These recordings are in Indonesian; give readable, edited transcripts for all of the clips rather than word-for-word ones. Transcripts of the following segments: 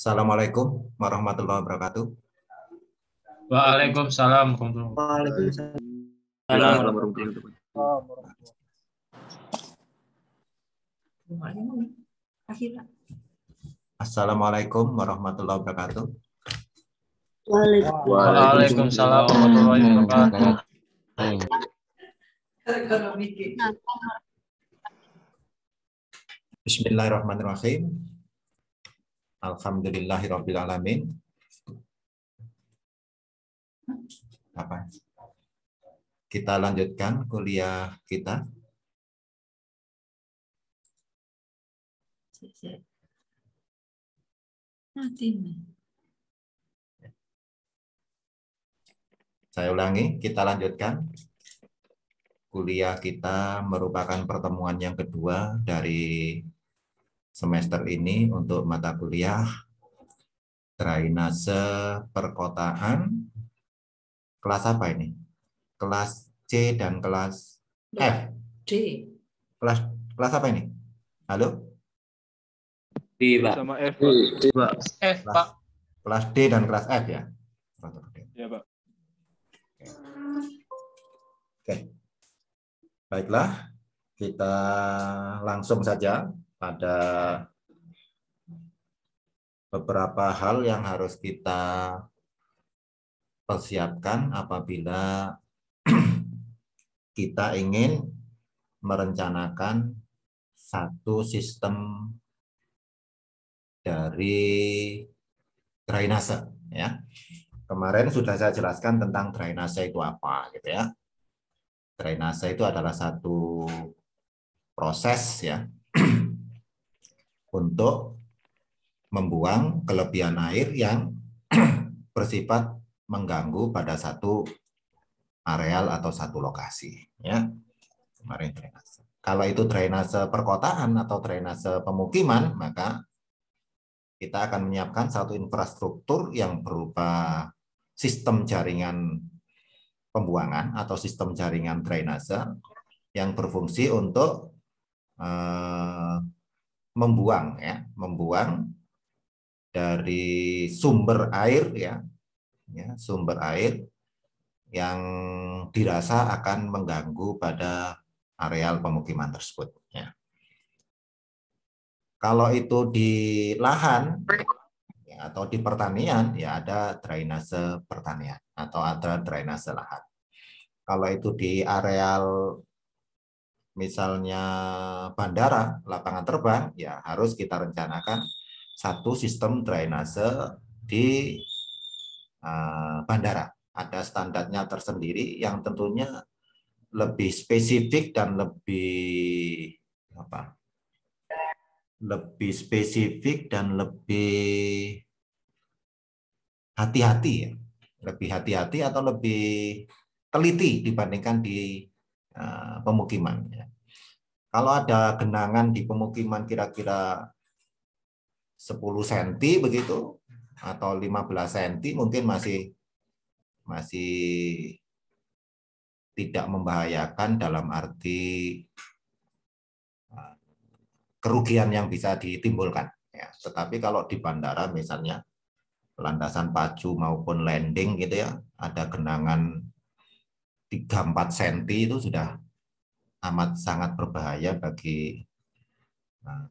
Assalamualaikum warahmatullahi wabarakatuh. Waalaikumsalam warahmatullahi Waalaikumsalam wabarakatuh. warahmatullahi wabarakatuh. Assalamualaikum warahmatullahi wabarakatuh. Waalaikumsalam warahmatullahi wabarakatuh. Bismillahirrahmanirrahim. Alhamdulillahirrabbilalamin. Kita lanjutkan kuliah kita. Saya ulangi, kita lanjutkan. Kuliah kita merupakan pertemuan yang kedua dari semester ini untuk mata kuliah drainase perkotaan. Kelas apa ini? Kelas C dan kelas F. D. Kelas apa ini? Halo? D, Pak. Sama F, Pak. F, Pak. Kelas D dan kelas F ya? Ya, Pak. Oke. Baiklah, kita langsung saja pada beberapa hal yang harus kita persiapkan apabila kita ingin merencanakan satu sistem dari drainase ya. Kemarin sudah saya jelaskan tentang drainase itu apa gitu ya. Drainase itu adalah satu proses ya untuk membuang kelebihan air yang bersifat mengganggu pada satu areal atau satu lokasi ya. Kemarin drainase. Kalau itu drainase perkotaan atau drainase pemukiman, maka kita akan menyiapkan satu infrastruktur yang berupa sistem jaringan pembuangan atau sistem jaringan drainase yang berfungsi untuk membuang dari sumber air ya, sumber air yang dirasa akan mengganggu pada areal pemukiman tersebut ya. Kalau itu di lahan ya, atau di pertanian ya ada drainase pertanian atau ada drainase lahan. Kalau itu di areal misalnya bandara, lapangan terbang ya harus kita rencanakan satu sistem drainase di bandara. Ada standarnya tersendiri yang tentunya lebih spesifik dan lebih hati-hati ya, lebih hati-hati atau lebih teliti dibandingkan di pemukiman ya. Kalau ada genangan di pemukiman kira-kira 10 cm begitu atau 15 cm mungkin masih tidak membahayakan dalam arti kerugian yang bisa ditimbulkan ya. Tetapi kalau di bandara misalnya landasan pacu maupun landing gitu ya, ada genangan 3-4 cm itu sudah amat sangat berbahaya bagi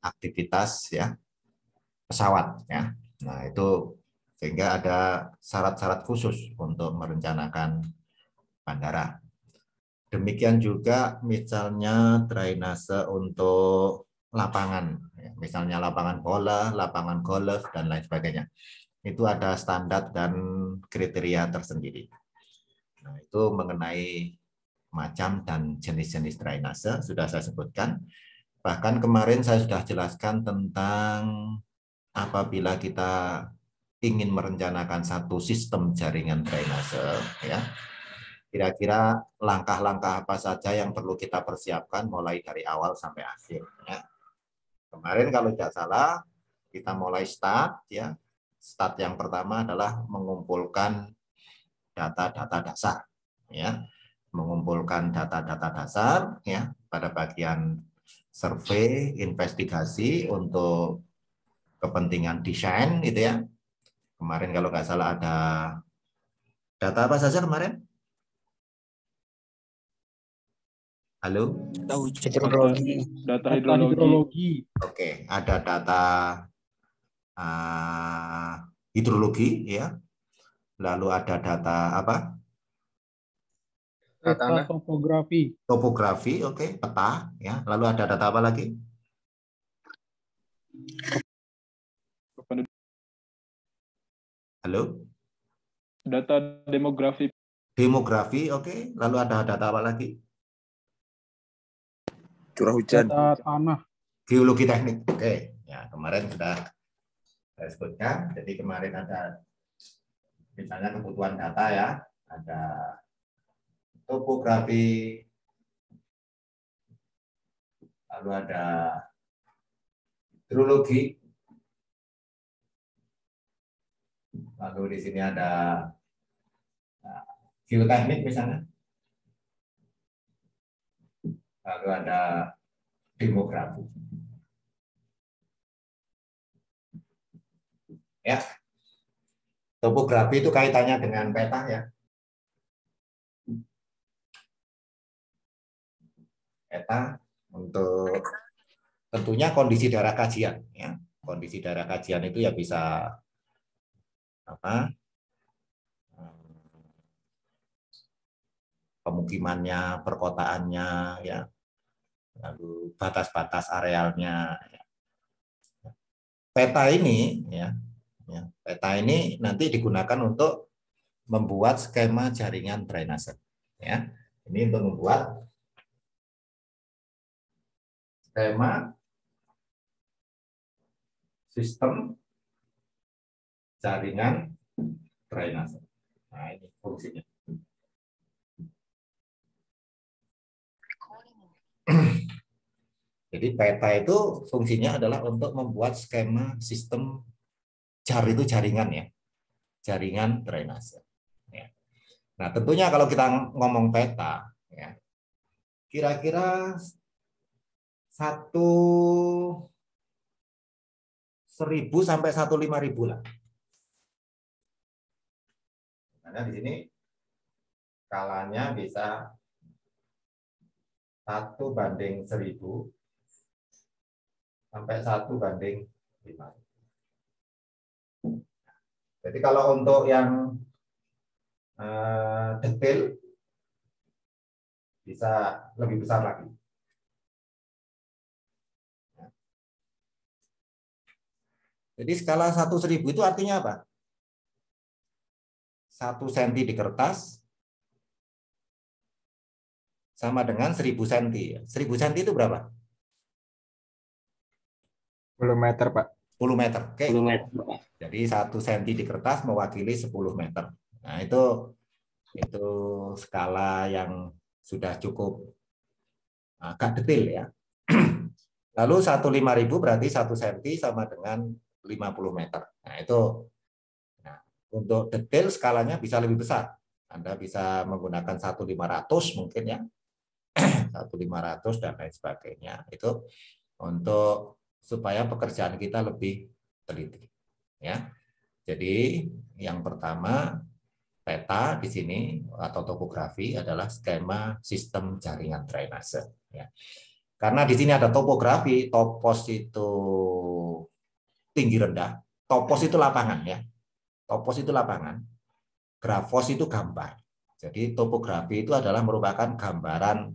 aktivitas ya pesawat ya. Nah, itu sehingga ada syarat-syarat khusus untuk merencanakan bandara. Demikian juga misalnya drainase untuk lapangan, misalnya lapangan bola, lapangan golf, dan lain sebagainya. Itu ada standar dan kriteria tersendiri. Nah, itu mengenai macam dan jenis-jenis drainase sudah saya sebutkan. Bahkan kemarin saya sudah jelaskan tentang apabila kita ingin merencanakan satu sistem jaringan drainase, ya, kira-kira langkah-langkah apa saja yang perlu kita persiapkan mulai dari awal sampai akhir. Ya. Kemarin kalau tidak salah kita mulai start ya. Start yang pertama adalah mengumpulkan data-data dasar ya. Mengumpulkan data-data dasar ya pada bagian survei, investigasi untuk kepentingan desain gitu ya. Kemarin kalau nggak salah ada data apa saja kemarin? Halo? Hidrologi. Data hidrologi. Oke, ada data hidrologi ya. Lalu ada data apa? Data topografi. Topografi, oke, peta ya. Lalu ada data apa lagi? Halo? Data demografi. Demografi, oke. Lalu ada data apa lagi? Curah hujan. Data tanah. Geologi teknik, oke. Ya, kemarin sudah saya sebutkan. Jadi kemarin ada misalnya kebutuhan data ya, ada topografi, lalu ada hidrologi, lalu di sini ada geoteknik misalnya, lalu ada demografi. Ya, topografi itu kaitannya dengan peta ya. Peta untuk tentunya kondisi daerah kajian ya. Kondisi daerah kajian itu ya bisa apa? Pemukimannya, perkotaannya ya. Lalu batas-batas arealnya ya. Peta ini ya, peta ini nanti digunakan untuk membuat skema jaringan drainase ya. Ini untuk membuat skema sistem jaringan drainase. Nah, ini fungsinya. Jadi peta itu fungsinya adalah untuk membuat skema sistem itu jaringan ya, jaringan drainase. Ya. Nah tentunya kalau kita ngomong peta, ya, kira-kira 1.000 sampai 1.500 lah. Karena di sini skalanya bisa 1:1.000 sampai 1:5. Jadi kalau untuk yang detail bisa lebih besar lagi. Jadi skala 1.000 itu artinya apa? 1 cm di kertas sama dengan 1.000 cm. 1.000 cm itu berapa? 10 meter, Pak. 10 meter. Oke. 10 meter. Jadi 1 cm di kertas mewakili 10 meter. Nah, itu skala yang sudah cukup agak detail ya. Lalu 1.500 berarti 1 cm sama dengan 50 meter. Nah, itu untuk detail skalanya bisa lebih besar. Anda bisa menggunakan 1.500 mungkin ya. 1.500 dan lain sebagainya. Itu untuk supaya pekerjaan kita lebih teliti. Ya. Jadi yang pertama peta di sini atau topografi adalah skema sistem jaringan drainase. Ya. Karena di sini ada topografi, topos itu tinggi rendah, topos itu lapangan ya. Topos itu lapangan, grafos itu gambar. Jadi topografi itu adalah merupakan gambaran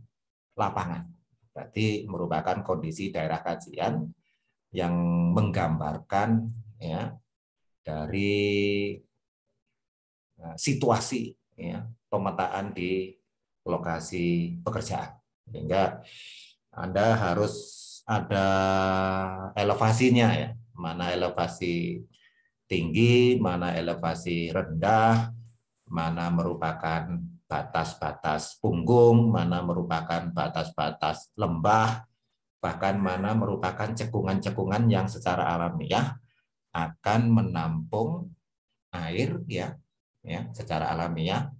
lapangan. Berarti merupakan kondisi daerah kajian yang menggambarkan ya dari situasi ya pemetaan di lokasi pekerjaan. Sehingga Anda harus ada elevasinya ya, mana elevasi tinggi, mana elevasi rendah, mana merupakan batas-batas punggung, mana merupakan batas-batas lembah, bahkan mana merupakan cekungan-cekungan yang secara alamiah akan menampung air ya secara alamiah,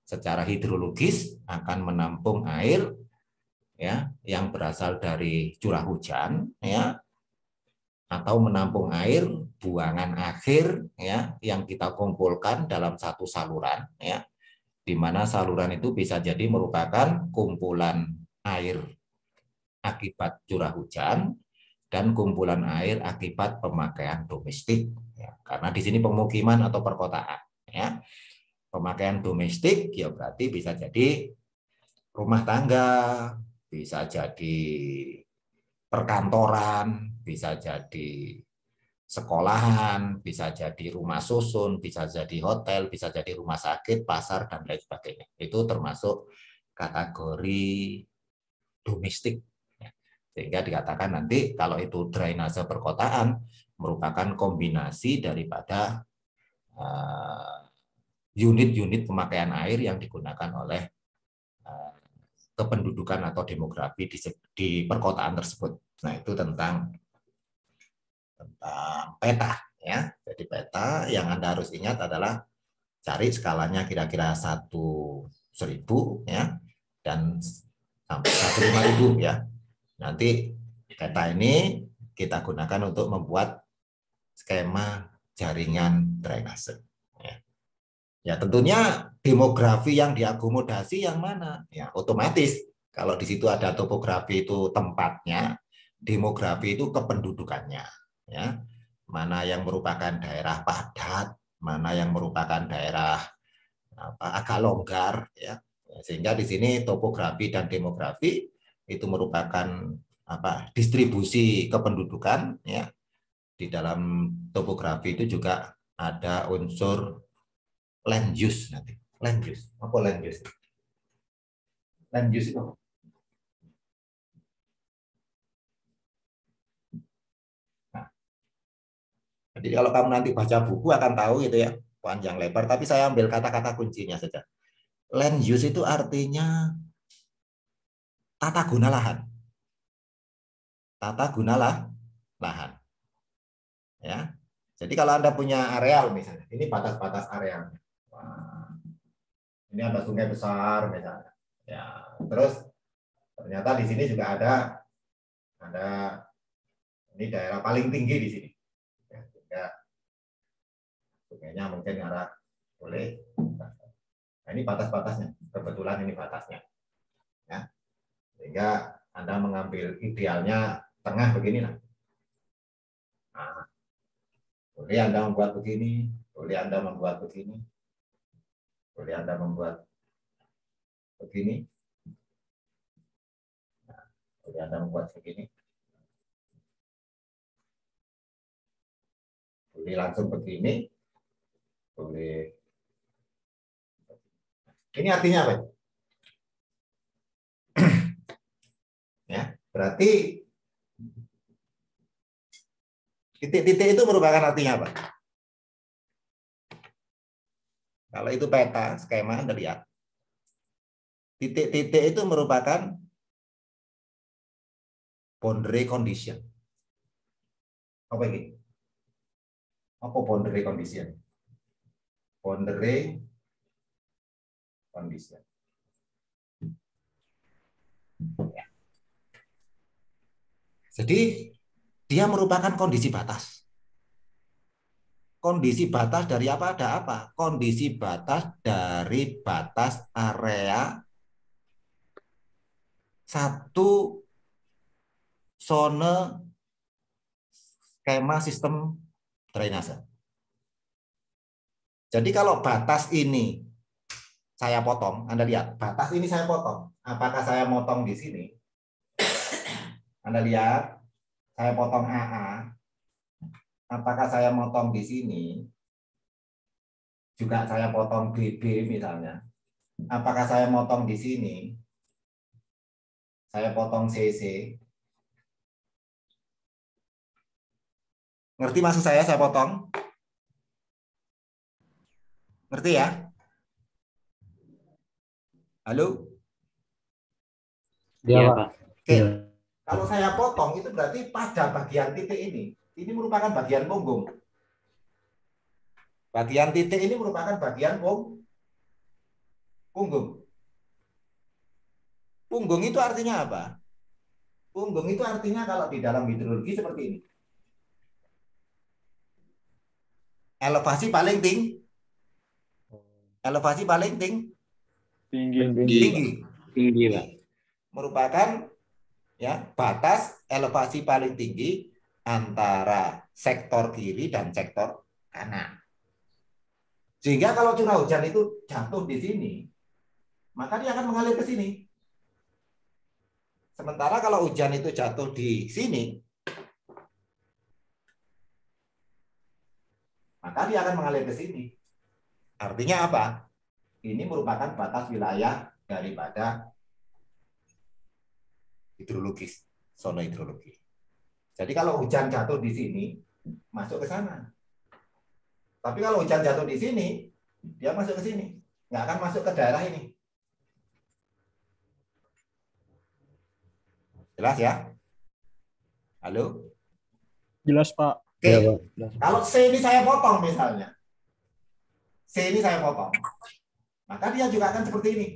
secara hidrologis akan menampung air ya yang berasal dari curah hujan ya atau menampung air buangan akhir ya yang kita kumpulkan dalam satu saluran ya, di mana saluran itu bisa jadi merupakan kumpulan air akibat curah hujan dan kumpulan air akibat pemakaian domestik ya. Karena di sini pemukiman atau perkotaan ya. Pemakaian domestik ya berarti bisa jadi rumah tangga, bisa jadi perkantoran, bisa jadi sekolahan, bisa jadi rumah susun, bisa jadi hotel, bisa jadi rumah sakit, pasar, dan lain sebagainya. Itu termasuk kategori domestik. Sehingga dikatakan nanti kalau itu drainase perkotaan merupakan kombinasi daripada unit-unit pemakaian air yang digunakan oleh kependudukan atau demografi di perkotaan tersebut. Nah, itu tentang peta ya. Jadi peta yang Anda harus ingat adalah cari skalanya kira-kira 1.000 ya dan sampai 1.500 ya. Nanti peta ini kita gunakan untuk membuat skema jaringan drainase. Ya tentunya demografi yang diakomodasi yang mana? Ya otomatis kalau di situ ada topografi itu tempatnya, demografi itu kependudukannya. Ya, mana yang merupakan daerah padat, mana yang merupakan daerah agak longgar. Ya, sehingga di sini topografi dan demografi itu merupakan distribusi kependudukan. Ya, di dalam topografi itu juga ada unsur land use nanti. Land use. Apa land use? Land use itu apa? Nah, jadi kalau kamu nanti baca buku akan tahu gitu ya, panjang lebar, tapi saya ambil kata-kata kuncinya saja. Land use itu artinya tata guna lahan. Tata guna lahan. Ya. Jadi kalau Anda punya areal misalnya, ini batas-batas arealnya. Ini ada sungai besar misalnya. Ya, terus ternyata di sini juga ada ini daerah paling tinggi di sini. Ya, sehingga sungainya mungkin arah boleh. Nah, ini batas-batasnya. Kebetulan ini batasnya. Ya. Sehingga Anda mengambil idealnya tengah begini lah. Nah, boleh Anda membuat begini, boleh Anda membuat begini, boleh Anda membuat begini, nah, boleh Anda membuat begini, boleh langsung begini, boleh. Ini artinya apa? Ya, berarti titik-titik itu merupakan artinya apa? Kalau itu peta, skema, Anda lihat. Titik-titik itu merupakan boundary condition. Apa ini? Apa boundary condition? Boundary condition. Ya. Jadi dia merupakan kondisi batas. Kondisi batas dari apa? Ada apa? Kondisi batas dari batas area satu zone skema sistem drainase. Jadi kalau batas ini saya potong, Anda lihat, batas ini saya potong. Apakah saya potong di sini? Anda lihat, saya potong AA. Apakah saya potong di sini? Juga saya potong BB misalnya. Apakah saya potong di sini? Saya potong CC. Ngerti maksud saya potong? Ngerti ya? Halo? Iya, Pak. Oke. Kalau saya potong itu berarti pada bagian titik ini. Ini merupakan bagian punggung. Bagian titik ini merupakan bagian punggung. Punggung itu artinya apa? Punggung itu artinya kalau di dalam hidrologi seperti ini. elevasi paling Tinggi. tinggi. Tinggi, Ya, Pak. merupakan ya batas elevasi paling tinggi antara sektor kiri dan sektor kanan. Sehingga kalau curah hujan itu jatuh di sini, maka dia akan mengalir ke sini. Sementara kalau hujan itu jatuh di sini, maka dia akan mengalir ke sini. Artinya apa? Ini merupakan batas wilayah daripada hidrologis, zona hidrologi. Jadi kalau hujan jatuh di sini, masuk ke sana. Tapi kalau hujan jatuh di sini, dia masuk ke sini. Nggak akan masuk ke daerah ini. Jelas ya? Halo? Jelas, Pak. Oke. Ya, Pak. Kalau C ini saya potong misalnya. C ini saya potong. Maka dia juga akan seperti ini.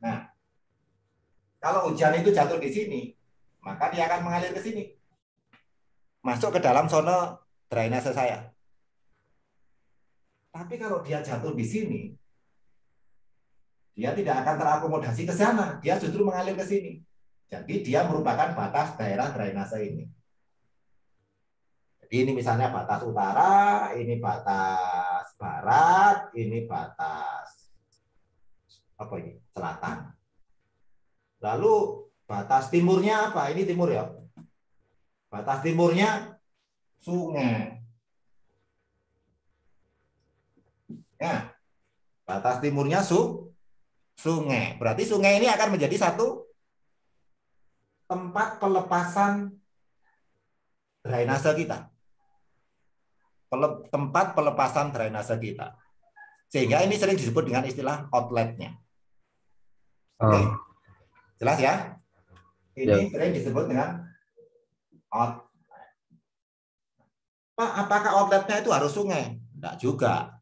Nah, kalau hujan itu jatuh di sini, maka dia akan mengalir ke sini. Masuk ke dalam zona drainase saya. Tapi kalau dia jatuh di sini, dia tidak akan terakomodasi ke sana. Dia justru mengalir ke sini. Jadi dia merupakan batas daerah drainase ini. Jadi ini misalnya batas utara, ini batas barat, ini batas apa ini? Selatan. Lalu batas timurnya apa? Ini timur ya. Batas timurnya sungai. Ya, batas timurnya sungai. Berarti sungai ini akan menjadi satu tempat pelepasan drainase kita. Tempat pelepasan drainase kita. Sehingga ini sering disebut dengan istilah outletnya. Oke. Jelas ya? Ini sering disebut dengan outlet. Pak, apakah outletnya itu harus sungai? Tidak juga.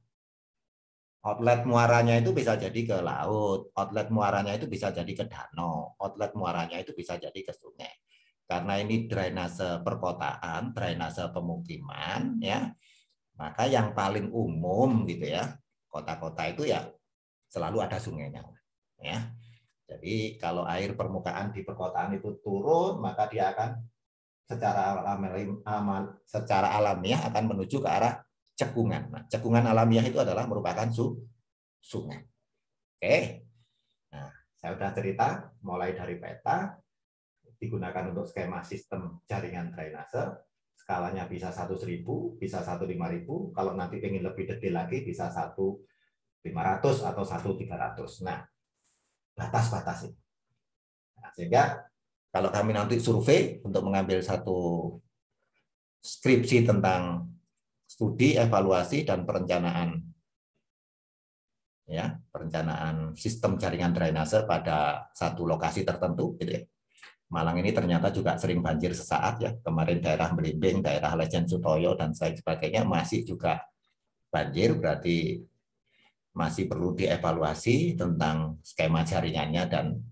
Outlet muaranya itu bisa jadi ke laut, outlet muaranya itu bisa jadi ke danau, outlet muaranya itu bisa jadi ke sungai. Karena ini drainase perkotaan, drainase pemukiman, ya, maka yang paling umum gitu ya, kota-kota itu ya selalu ada sungainya, ya. Jadi kalau air permukaan di perkotaan itu turun, maka dia akan secara alamiah akan menuju ke arah cekungan. Nah, cekungan alamiah itu adalah merupakan sungai. Oke. Nah, saya sudah cerita mulai dari peta digunakan untuk skema sistem jaringan drainase. Skalanya bisa 1.000, bisa 1.500. Kalau nanti ingin lebih detail lagi bisa 1.500 atau 1.300. Nah, batas-batas ini. Nah, sehingga kalau kami nanti survei untuk mengambil satu skripsi tentang studi, evaluasi, dan perencanaan, ya, perencanaan sistem jaringan drainase pada satu lokasi tertentu, gitu ya. Malang ini ternyata juga sering banjir sesaat ya. Kemarin daerah Belimbing, daerah Lejen Sutoyo dan sebagainya masih juga banjir, berarti masih perlu dievaluasi tentang skema jaringannya dan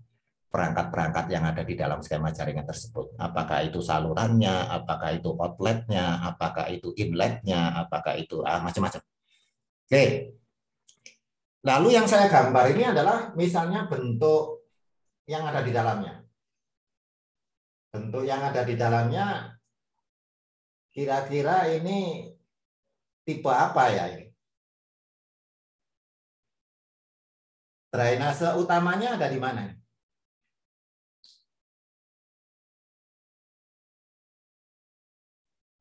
perangkat-perangkat yang ada di dalam skema jaringan tersebut. Apakah itu salurannya, apakah itu outletnya, apakah itu inletnya, apakah itu macam-macam. Oke. Lalu yang saya gambar ini adalah misalnya bentuk yang ada di dalamnya. Bentuk yang ada di dalamnya kira-kira ini tipe apa ya ini? Drainase utamanya ada di mana?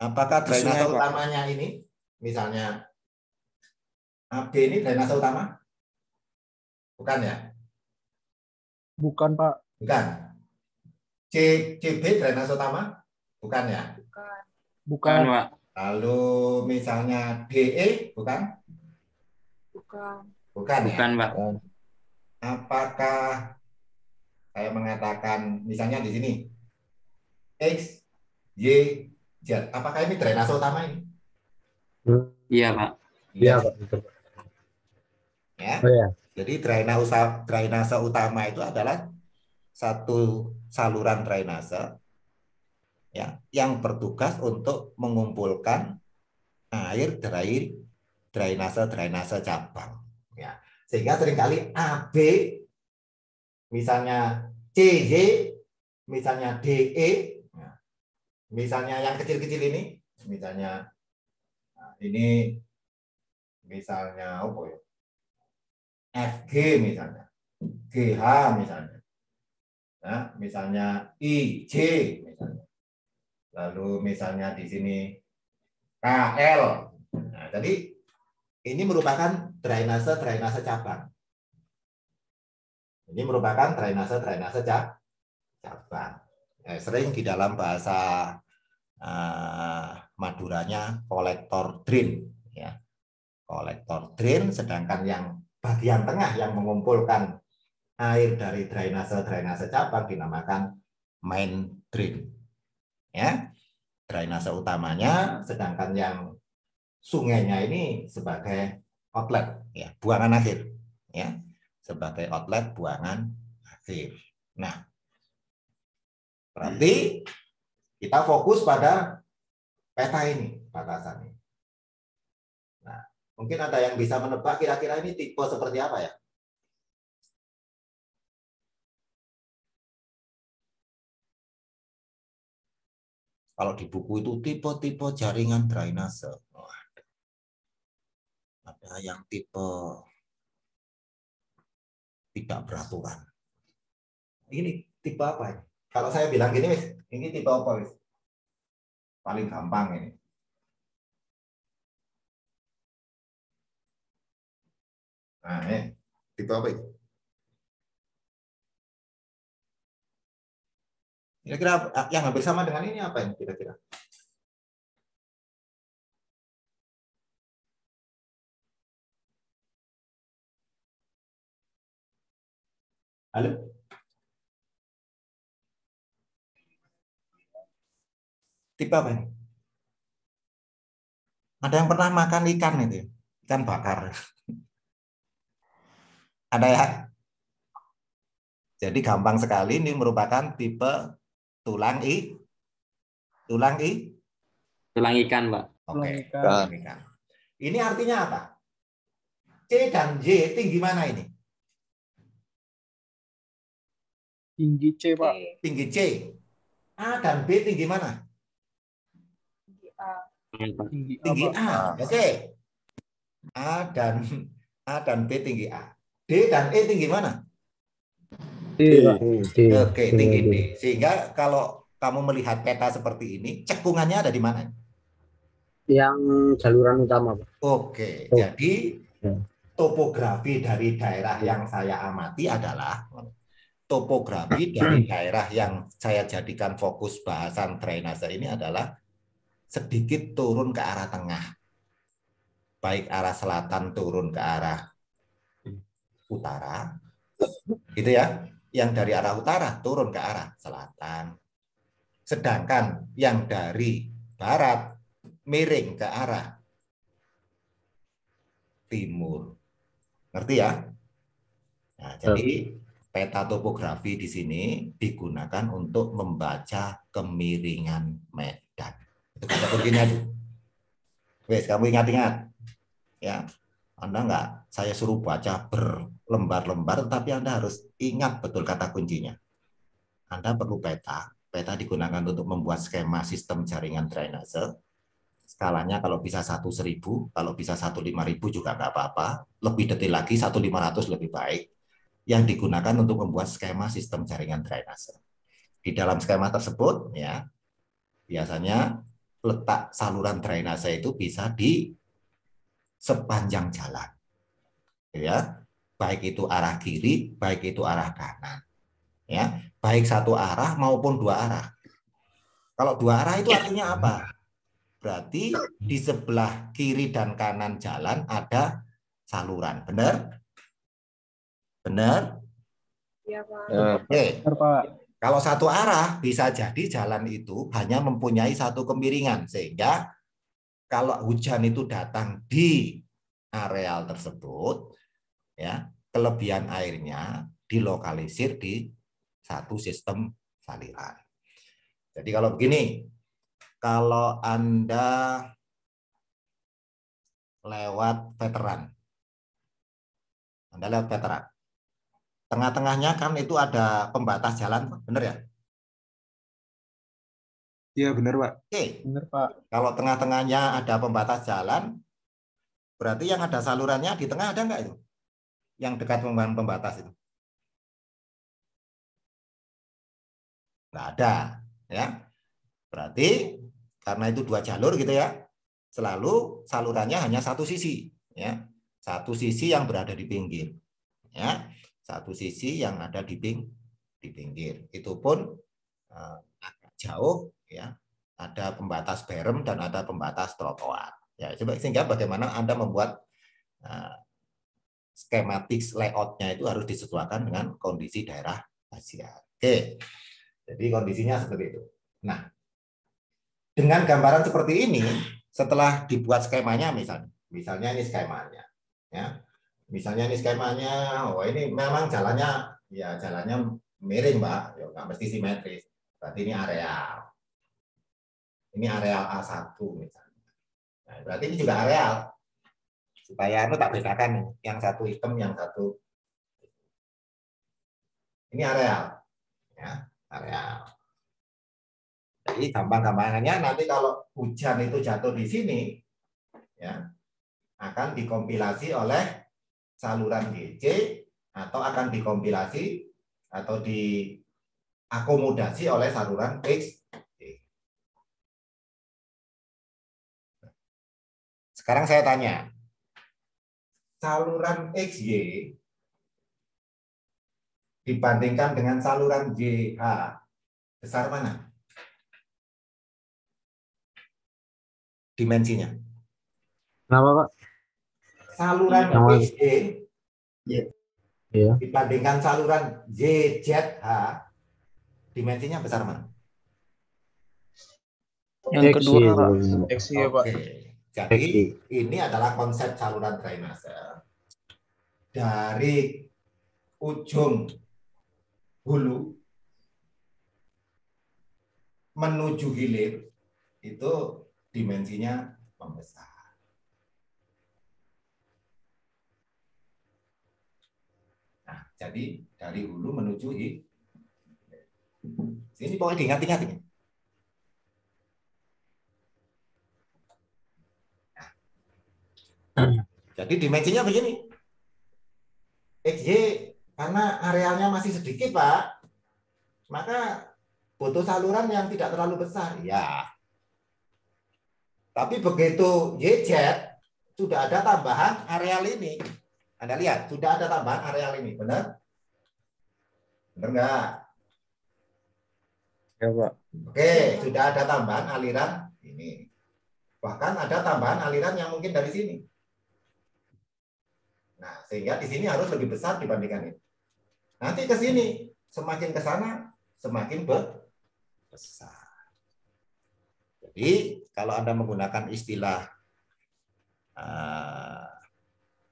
Apakah drainase utamanya ini, misalnya AB ini drainase utama? Bukan ya? Bukan, Pak. Bukan. CB drainase utama? Bukan ya? Bukan, Pak. Lalu misalnya DE, bukan? Bukan ya? Bukan, Pak. Apakah saya mengatakan misalnya di sini X, Y, Z, apakah ini drainase utama ini? Iya, Pak. Iya, Pak. Ya. Oh ya. Jadi drainase utama itu adalah satu saluran drainase ya yang bertugas untuk mengumpulkan air dari drainase cabang. Ya. Sehingga seringkali AB, misalnya CY, misalnya DE, ya. Misalnya yang kecil-kecil ini, misalnya ini misalnya apa ya? FG misalnya, GH misalnya, nah, misalnya IJ misalnya, lalu misalnya di sini KL. Nah, jadi ini merupakan drainase cabang. Ini merupakan drainase cabang. Sering di dalam bahasa Maduranya kolektor drain, ya. Kolektor drain, sedangkan yang bagian tengah yang mengumpulkan air dari drainase cabang dinamakan main drain, ya. Drainase utamanya, sedangkan yang sungainya ini sebagai outlet, ya, buangan akhir, ya, sebagai outlet buangan akhir. Nah, berarti kita fokus pada peta ini, batasan ini. Nah, mungkin ada yang bisa menebak kira-kira ini tipe seperti apa ya? Kalau di buku itu tipe-tipe jaringan drainase. Ada yang tipe tidak beraturan. Ini tipe apa ini? Kalau saya bilang gini, ini tipe apa? Paling gampang ini. Nah, ini tipe apa itu? Kira-kira yang hampir sama dengan ini apa ini kira-kira? Halo? Tipe apa ini? Ada yang pernah makan ikan itu? Ikan bakar. Ada ya? Jadi gampang sekali, ini merupakan tipe tulang Tulang ikan, Pak. Oke, Tulang ikan. ikan. Ini artinya apa? C dan Y tinggi mana ini? Tinggi C, Pak. Tinggi C. A dan B tinggi mana? Tinggi A, Tinggi Pak. A. Oke. A dan B tinggi A. D dan E tinggi mana? D, Pak. Oke, tinggi D. Sehingga kalau kamu melihat peta seperti ini, cekungannya ada di mana? Yang jaluran utama, Pak. Oke, jadi topografi dari daerah yang saya amati adalah topografi dari daerah yang saya jadikan fokus bahasan drainase ini adalah sedikit turun ke arah tengah. Baik arah selatan turun ke arah utara, gitu ya. Yang dari arah utara turun ke arah selatan. Sedangkan yang dari barat miring ke arah timur. Ngerti ya? Nah, jadi peta topografi di sini digunakan untuk membaca kemiringan medan. Itu kata kuncinya. Wes, kamu ingat-ingat. Ya, Anda nggak saya suruh baca berlembar-lembar, tapi Anda harus ingat betul kata kuncinya. Anda perlu peta. Peta digunakan untuk membuat skema sistem jaringan drainase. Skalanya kalau bisa 1.1000, kalau bisa 1.5000 juga nggak apa-apa. Lebih detail lagi 1.500 lebih baik. Yang digunakan untuk membuat skema sistem jaringan drainase. Di dalam skema tersebut, ya, biasanya letak saluran drainase itu bisa di sepanjang jalan, ya, baik itu arah kiri, baik itu arah kanan, ya, baik satu arah maupun dua arah. Kalau dua arah itu artinya apa? Berarti di sebelah kiri dan kanan jalan ada saluran, benar? Benar? Iya, Pak. Oke. Benar, Pak. Kalau satu arah bisa jadi jalan itu hanya mempunyai satu kemiringan, sehingga kalau hujan itu datang di areal tersebut, ya, kelebihan airnya dilokalisir di satu sistem saliran. Jadi kalau begini, kalau Anda lewat veteran. Anda lewat veteran. Tengah-tengahnya kan itu ada pembatas jalan, benar ya? Iya benar Pak. Oke. Benar Pak. Kalau tengah-tengahnya ada pembatas jalan, berarti yang ada salurannya di tengah ada nggak itu? Yang dekat dengan pembatas itu? Nggak ada, ya. Berarti karena itu 2 jalur gitu ya, selalu salurannya hanya satu sisi, ya. Satu sisi yang berada di pinggir, ya. Satu sisi yang ada di pinggir. Itu pun agak jauh, ya. Ada pembatas berem dan ada pembatas trotoar. Ya, sehingga bagaimana Anda membuat skematik layoutnya itu harus disesuaikan dengan kondisi daerah Asia. Oke, jadi kondisinya seperti itu. Nah, dengan gambaran seperti ini, setelah dibuat skemanya, misalnya ini skemanya, ya, misalnya ini skemanya, oh ini memang jalannya, ya jalannya miring, Mbak, ya nggak mesti simetris. Berarti ini areal A1 misalnya. Nah, berarti ini juga areal. Supaya anu tak bedakan, yang satu hitam, yang satu ini areal, ya areal. Jadi gampang-gampangannya nanti kalau hujan itu jatuh di sini, ya akan dikompilasi oleh saluran GC atau akan dikompilasi atau diakomodasi oleh saluran X. Sekarang saya tanya, saluran XY dibandingkan dengan saluran JH besar mana dimensinya? Kenapa Pak? Saluran Nama- XY Iya. dibandingkan saluran JZH dimensinya besar mana? Yang kedua sebenarnya. X ya Pak. Oke. Jadi ini adalah konsep saluran drainase dari ujung hulu menuju hilir itu dimensinya membesar. Nah, jadi dari hulu menuju hilir. Ini pokoknya diingat-ingat ini. Jadi dimensinya begini. XY karena arealnya masih sedikit, Pak. Maka butuh saluran yang tidak terlalu besar. Ya. Tapi begitu YZ sudah ada tambahan areal ini. Anda lihat, sudah ada tambahan areal ini. Benar? Benar nggak? Ya Pak. Oke, sudah ada tambahan aliran ini. Bahkan ada tambahan aliran yang mungkin dari sini. Nah, sehingga di sini harus lebih besar dibandingkan ini. Nanti ke sini, semakin ke sana, semakin besar. Jadi, kalau Anda menggunakan istilah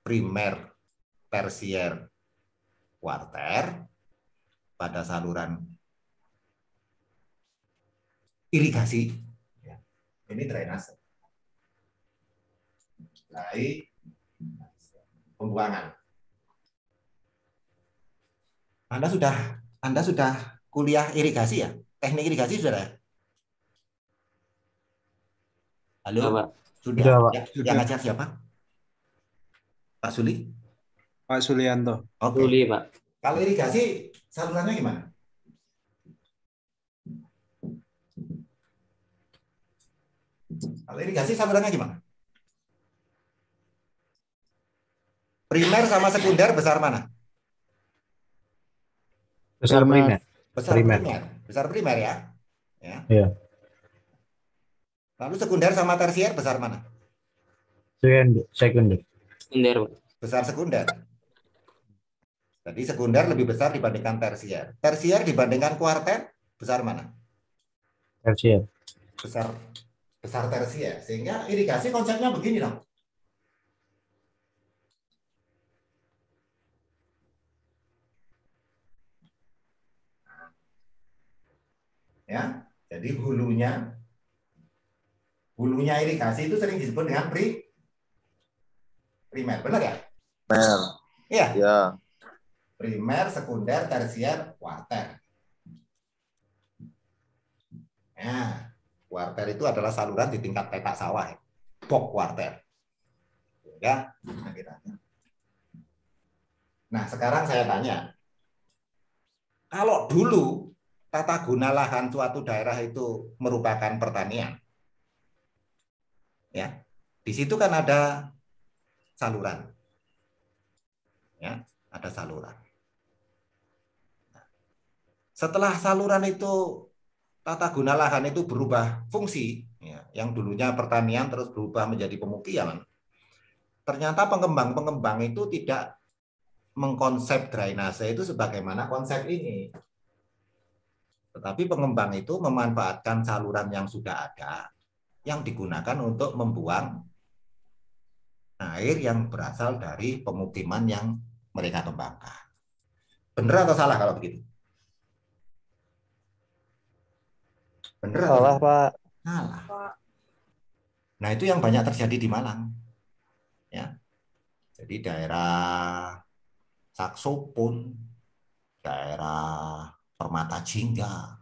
primer, tersier, kuarter pada saluran irigasi, ya, ini drainase. Pembuangan. Anda sudah kuliah irigasi ya? Teknik irigasi sudah ya? Halo? Sudah, Pak. Sudah. Pak. Yang ngajar siapa? Pak Suli? Pak Sulianto. Oke. Suli, Pak. Kalau irigasi salurannya gimana? Kalau irigasi salurannya gimana? Primer sama sekunder besar mana? Besar primer. Besar Primer. primer. Besar primer ya. Iya. Lalu sekunder sama tersier besar mana? Sekunder. Sekunder, Pak. Besar sekunder. Jadi sekunder lebih besar dibandingkan tersier. Tersier dibandingkan kuarter besar mana? Tersier. Besar tersier. Sehingga irigasi konsepnya begini dong. Ya, jadi hulunya irigasi itu sering disebut dengan Primer, benar ya? Primer. Iya. Ya. Primer, sekunder, tersier, kuarter. Nah, kuarter itu adalah saluran di tingkat petak sawah, box kuarter. Ya, nah sekarang saya tanya, kalau dulu tata guna lahan suatu daerah itu merupakan pertanian, ya, di situ kan ada saluran, ya, ada saluran. Setelah saluran itu tata guna lahan itu berubah fungsi, ya, yang dulunya pertanian terus berubah menjadi pemukiman. Ternyata pengembang-pengembang itu tidak mengkonsep drainase itu sebagaimana konsep ini. Tetapi pengembang itu memanfaatkan saluran yang sudah ada, yang digunakan untuk membuang air yang berasal dari pemukiman yang mereka kembangkan. Benar atau salah kalau begitu? Benar atau Salah, Pak. salah? Nah, itu yang banyak terjadi di Malang. Ya. Jadi daerah Saksopun, daerah Permata Jingga,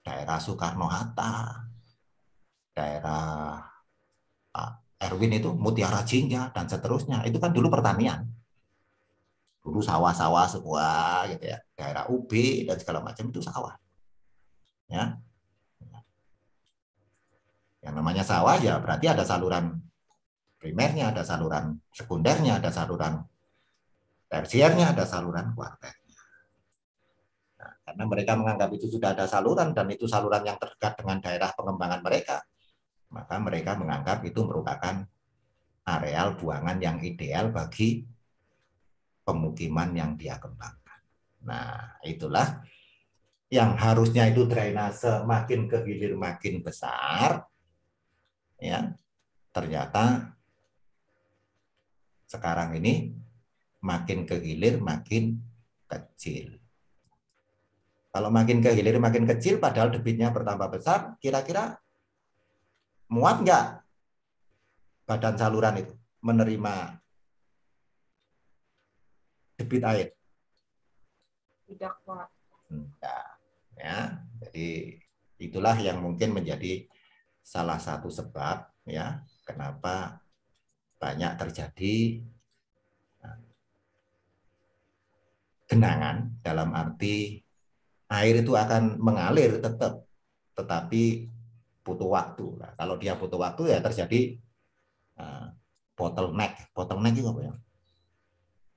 daerah Soekarno-Hatta, daerah Erwin itu Mutiara Jingga dan seterusnya. Itu kan dulu pertanian. Dulu sawah-sawah semua gitu ya. Daerah UB dan segala macam itu sawah. Ya. Yang namanya sawah ya berarti ada saluran primernya, ada saluran sekundernya, ada saluran tersiernya, ada saluran kuarternya. Nah, karena mereka menganggap itu sudah ada saluran dan itu saluran yang terdekat dengan daerah pengembangan mereka, maka mereka menganggap itu merupakan areal buangan yang ideal bagi pemukiman yang dia kembangkan. Nah, itulah yang harusnya itu drainase makin ke hilir makin besar, ya ternyata sekarang ini makin ke hilir makin kecil. Kalau makin ke hilir makin kecil, padahal debitnya bertambah besar, kira-kira muat nggak badan saluran itu menerima debit air? Tidak, Pak. Enggak. Ya, jadi itulah yang mungkin menjadi salah satu sebab ya kenapa banyak terjadi genangan, dalam arti air itu akan mengalir tetap, tetapi butuh waktu. Nah, kalau dia butuh waktu ya terjadi bottleneck. Bottleneck itu apa ya?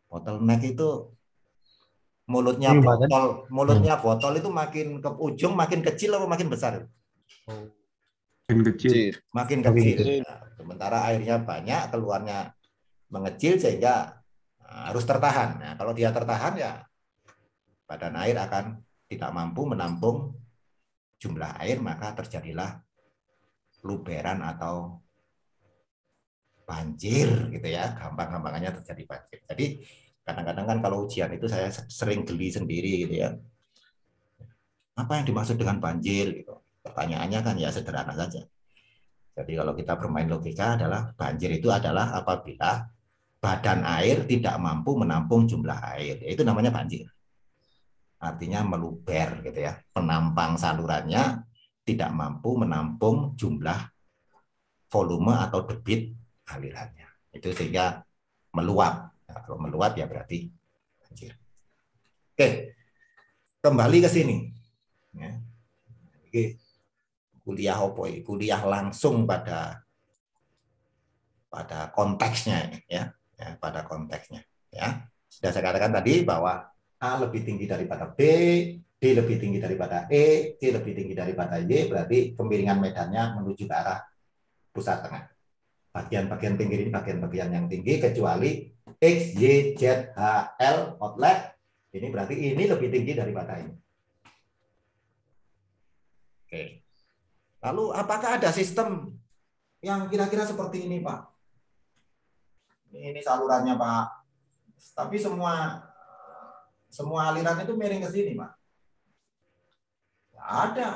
Bottleneck itu mulutnya botol itu makin ke ujung makin kecil atau makin besar? Makin kecil. Makin kecil. Nah, sementara airnya banyak, keluarnya mengecil sehingga harus tertahan. Nah, kalau dia tertahan ya badan air akan tidak mampu menampung jumlah air, maka terjadilah luberan atau banjir gitu ya, gampang-gampangannya terjadi banjir. Jadi kadang-kadang kan kalau ujian itu saya sering geli sendiri gitu ya. Apa yang dimaksud dengan banjir gitu? Pertanyaannya kan ya sederhana saja. Jadi kalau kita bermain logika adalah banjir itu adalah apabila badan air tidak mampu menampung jumlah air. Itu namanya banjir. Artinya meluber gitu ya. Penampang salurannya tidak mampu menampung jumlah volume atau debit alirannya. Itu sehingga meluap. Nah, kalau meluap ya berarti banjir. Oke, kembali ke sini. Ya. Oke. Kuliah opoi, kuliah langsung pada konteksnya ya, pada konteksnya ya. Sudah saya katakan tadi bahwa A lebih tinggi daripada B, D lebih tinggi daripada E, C lebih tinggi daripada Y, berarti kemiringan medannya menuju ke arah pusat tengah. Bagian-bagian tinggi ini bagian-bagian yang tinggi, kecuali X, Y, Z, H, L, outlet, ini berarti ini lebih tinggi daripada ini. Oke. Lalu apakah ada sistem yang kira-kira seperti ini, Pak? Ini salurannya, Pak. Tapi semua aliran itu miring ke sini, Pak. Nggak ada.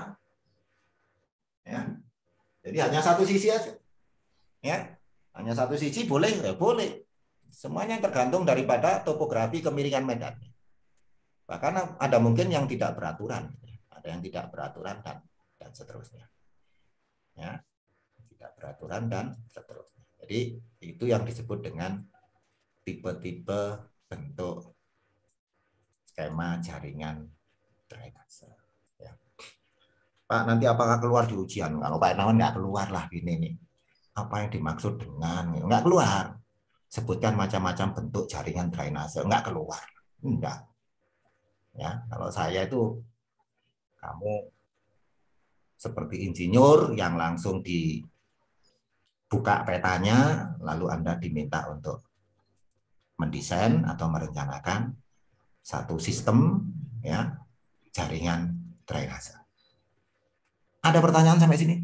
Ya. Jadi hanya satu sisi aja. Ya. Hanya satu sisi boleh, ya boleh. Semuanya tergantung daripada topografi kemiringan medan. Bahkan ada mungkin yang tidak beraturan, ada yang tidak beraturan dan seterusnya. Ya, tidak beraturan dan seterusnya. Jadi itu yang disebut dengan tipe-tipe bentuk skema jaringan drainase. Ya. Pak, nanti apakah keluar di ujian? Kalau Pak Hernawan nggak keluar lah ini nih. Apa yang dimaksud dengan nggak keluar? Sebutkan macam-macam bentuk jaringan drainase, nggak keluar. Enggak. Ya, kalau saya itu kamu seperti insinyur yang langsung dibuka petanya, lalu Anda diminta untuk mendesain atau merencanakan satu sistem ya jaringan drainase. Ada pertanyaan sampai sini?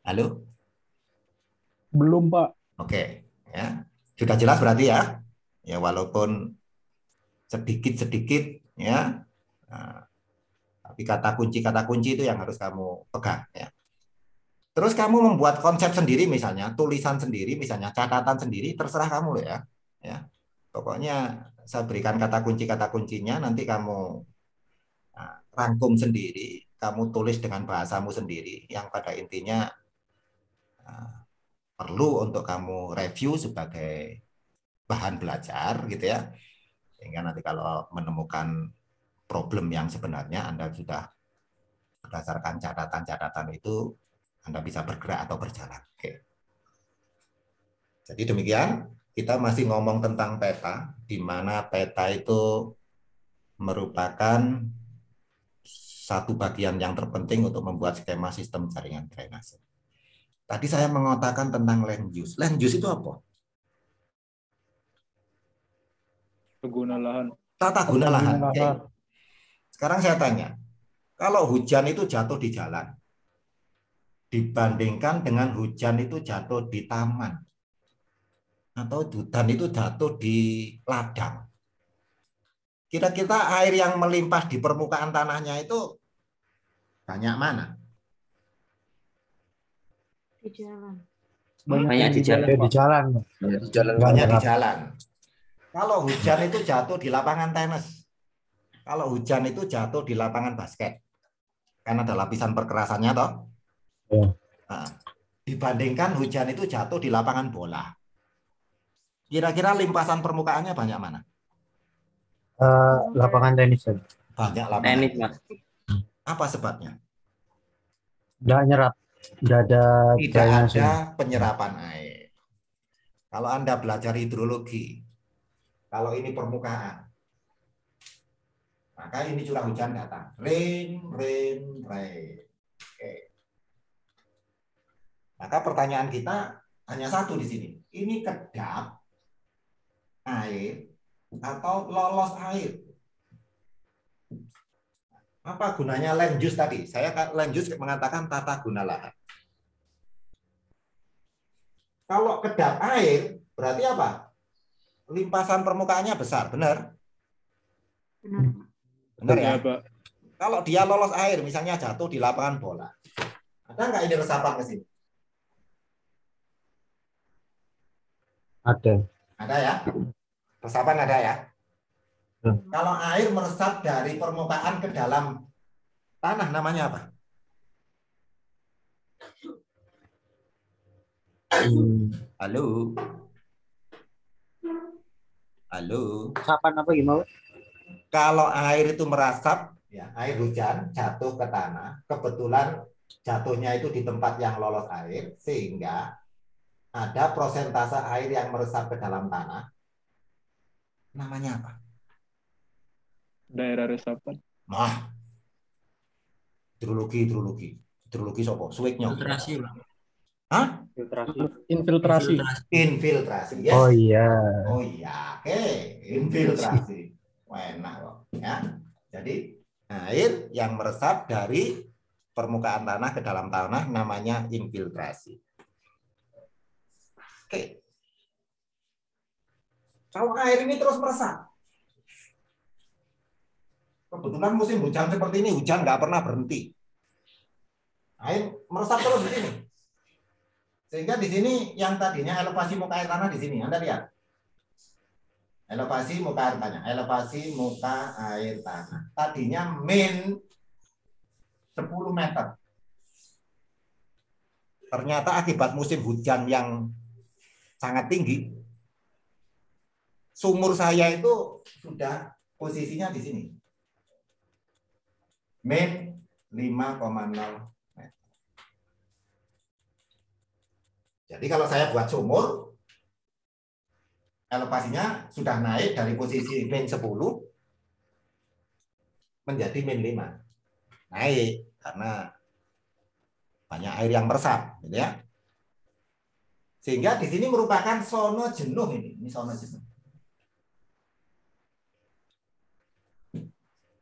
Halo? Belum, Pak. Oke, ya. Sudah jelas berarti ya? Ya walaupun sedikit-sedikit ya. Nah, tapi kata kunci itu yang harus kamu pegang ya. Terus kamu membuat konsep sendiri misalnya, tulisan sendiri misalnya, catatan sendiri, terserah kamu loh ya. Ya. Pokoknya saya berikan kata kuncinya, nanti kamu rangkum sendiri, kamu tulis dengan bahasamu sendiri, yang pada intinya perlu untuk kamu review sebagai bahan belajar gitu ya. Sehingga nanti kalau menemukan problem yang sebenarnya Anda sudah berdasarkan catatan-catatan itu Anda bisa bergerak atau berjalan. Oke. Jadi demikian, kita masih ngomong tentang peta, di mana peta itu merupakan satu bagian yang terpenting untuk membuat skema sistem jaringan drainase. Tadi saya mengatakan tentang land use. Land use itu apa? Pengguna lahan. Tata guna lahan. Oke. Sekarang saya tanya, kalau hujan itu jatuh di jalan, dibandingkan dengan hujan itu jatuh di taman, atau hujan itu jatuh di ladang, kira-kira air yang melimpah di permukaan tanahnya itu banyak mana? Di jalan. Banyak di jalan. Di jalan. Banyak di jalan. Kalau hujan itu jatuh di lapangan tenis. Kalau hujan itu jatuh di lapangan basket. Karena ada lapisan perkerasannya toh. Ya. Nah, dibandingkan hujan itu jatuh di lapangan bola. Kira-kira limpasan permukaannya banyak mana? Lapangan tenis. Banyak lapangan. Tenis, Mas. Apa sebabnya? Nggak nyerap. Nggak ada Tidak drainase. ada penyerapan air. Kalau Anda belajar hidrologi, kalau ini permukaan, maka ini curah hujan datang. Rain. Oke. Maka pertanyaan kita hanya satu di sini. Ini kedap air atau lolos air? Apa gunanya land use tadi? Saya land use mengatakan tata guna lahan. Kalau kedap air, berarti apa? Limpasan permukaannya besar, benar? Benar ya? Pak. Kalau dia lolos air, misalnya jatuh di lapangan bola, ada nggak ini resapan ke sini? Ada. Ada ya? Resapan ada ya? Hmm. Kalau air meresap dari permukaan ke dalam tanah, namanya apa? Halo? Halo? Resapan apa gimana? Kalau air itu merasap, ya, air hujan jatuh ke tanah, kebetulan jatuhnya itu di tempat yang lolos air, sehingga ada prosentase air yang meresap ke dalam tanah. Namanya apa? Daerah resapan. Nah, hidrologi sopo, suweknya. Filtrasi, Bang. Hah? Infiltrasi. Infiltrasi. Yes. Oh iya. Oh iya, oke, infiltrasi. Enak kok, ya. Jadi air yang meresap dari permukaan tanah ke dalam tanah namanya infiltrasi. Oke. Kalau air ini terus meresap, kebetulan musim hujan seperti ini, hujan nggak pernah berhenti. Air meresap terus di sini. Sehingga di sini yang tadinya elevasi muka air tanah di sini, Anda lihat. Elevasi muka air tanah, elevasi muka air tanah. Tadinya min 10 meter. Ternyata akibat musim hujan yang sangat tinggi, sumur saya itu sudah posisinya di sini. Min 5,0 meter. Jadi kalau saya buat sumur, elevasinya sudah naik dari posisi min 10 menjadi min 5. Naik karena banyak air yang meresap, gitu ya. Sehingga di sini merupakan sono jenuh ini sono jenuh.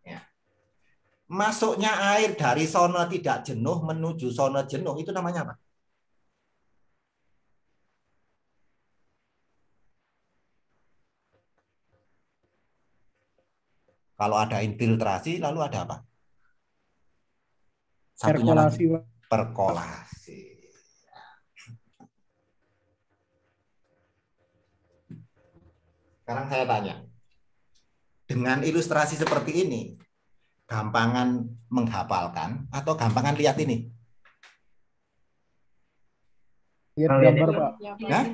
Ya. Masuknya air dari sono tidak jenuh menuju sono jenuh itu namanya apa? Kalau ada infiltrasi, lalu ada apa? Satunya Perkolasi, lagi. Pak. Perkolasi. Sekarang saya tanya, dengan ilustrasi seperti ini, gampangan menghafalkan atau gampangan lihat ini? Lihat gambar, Pak. Hah?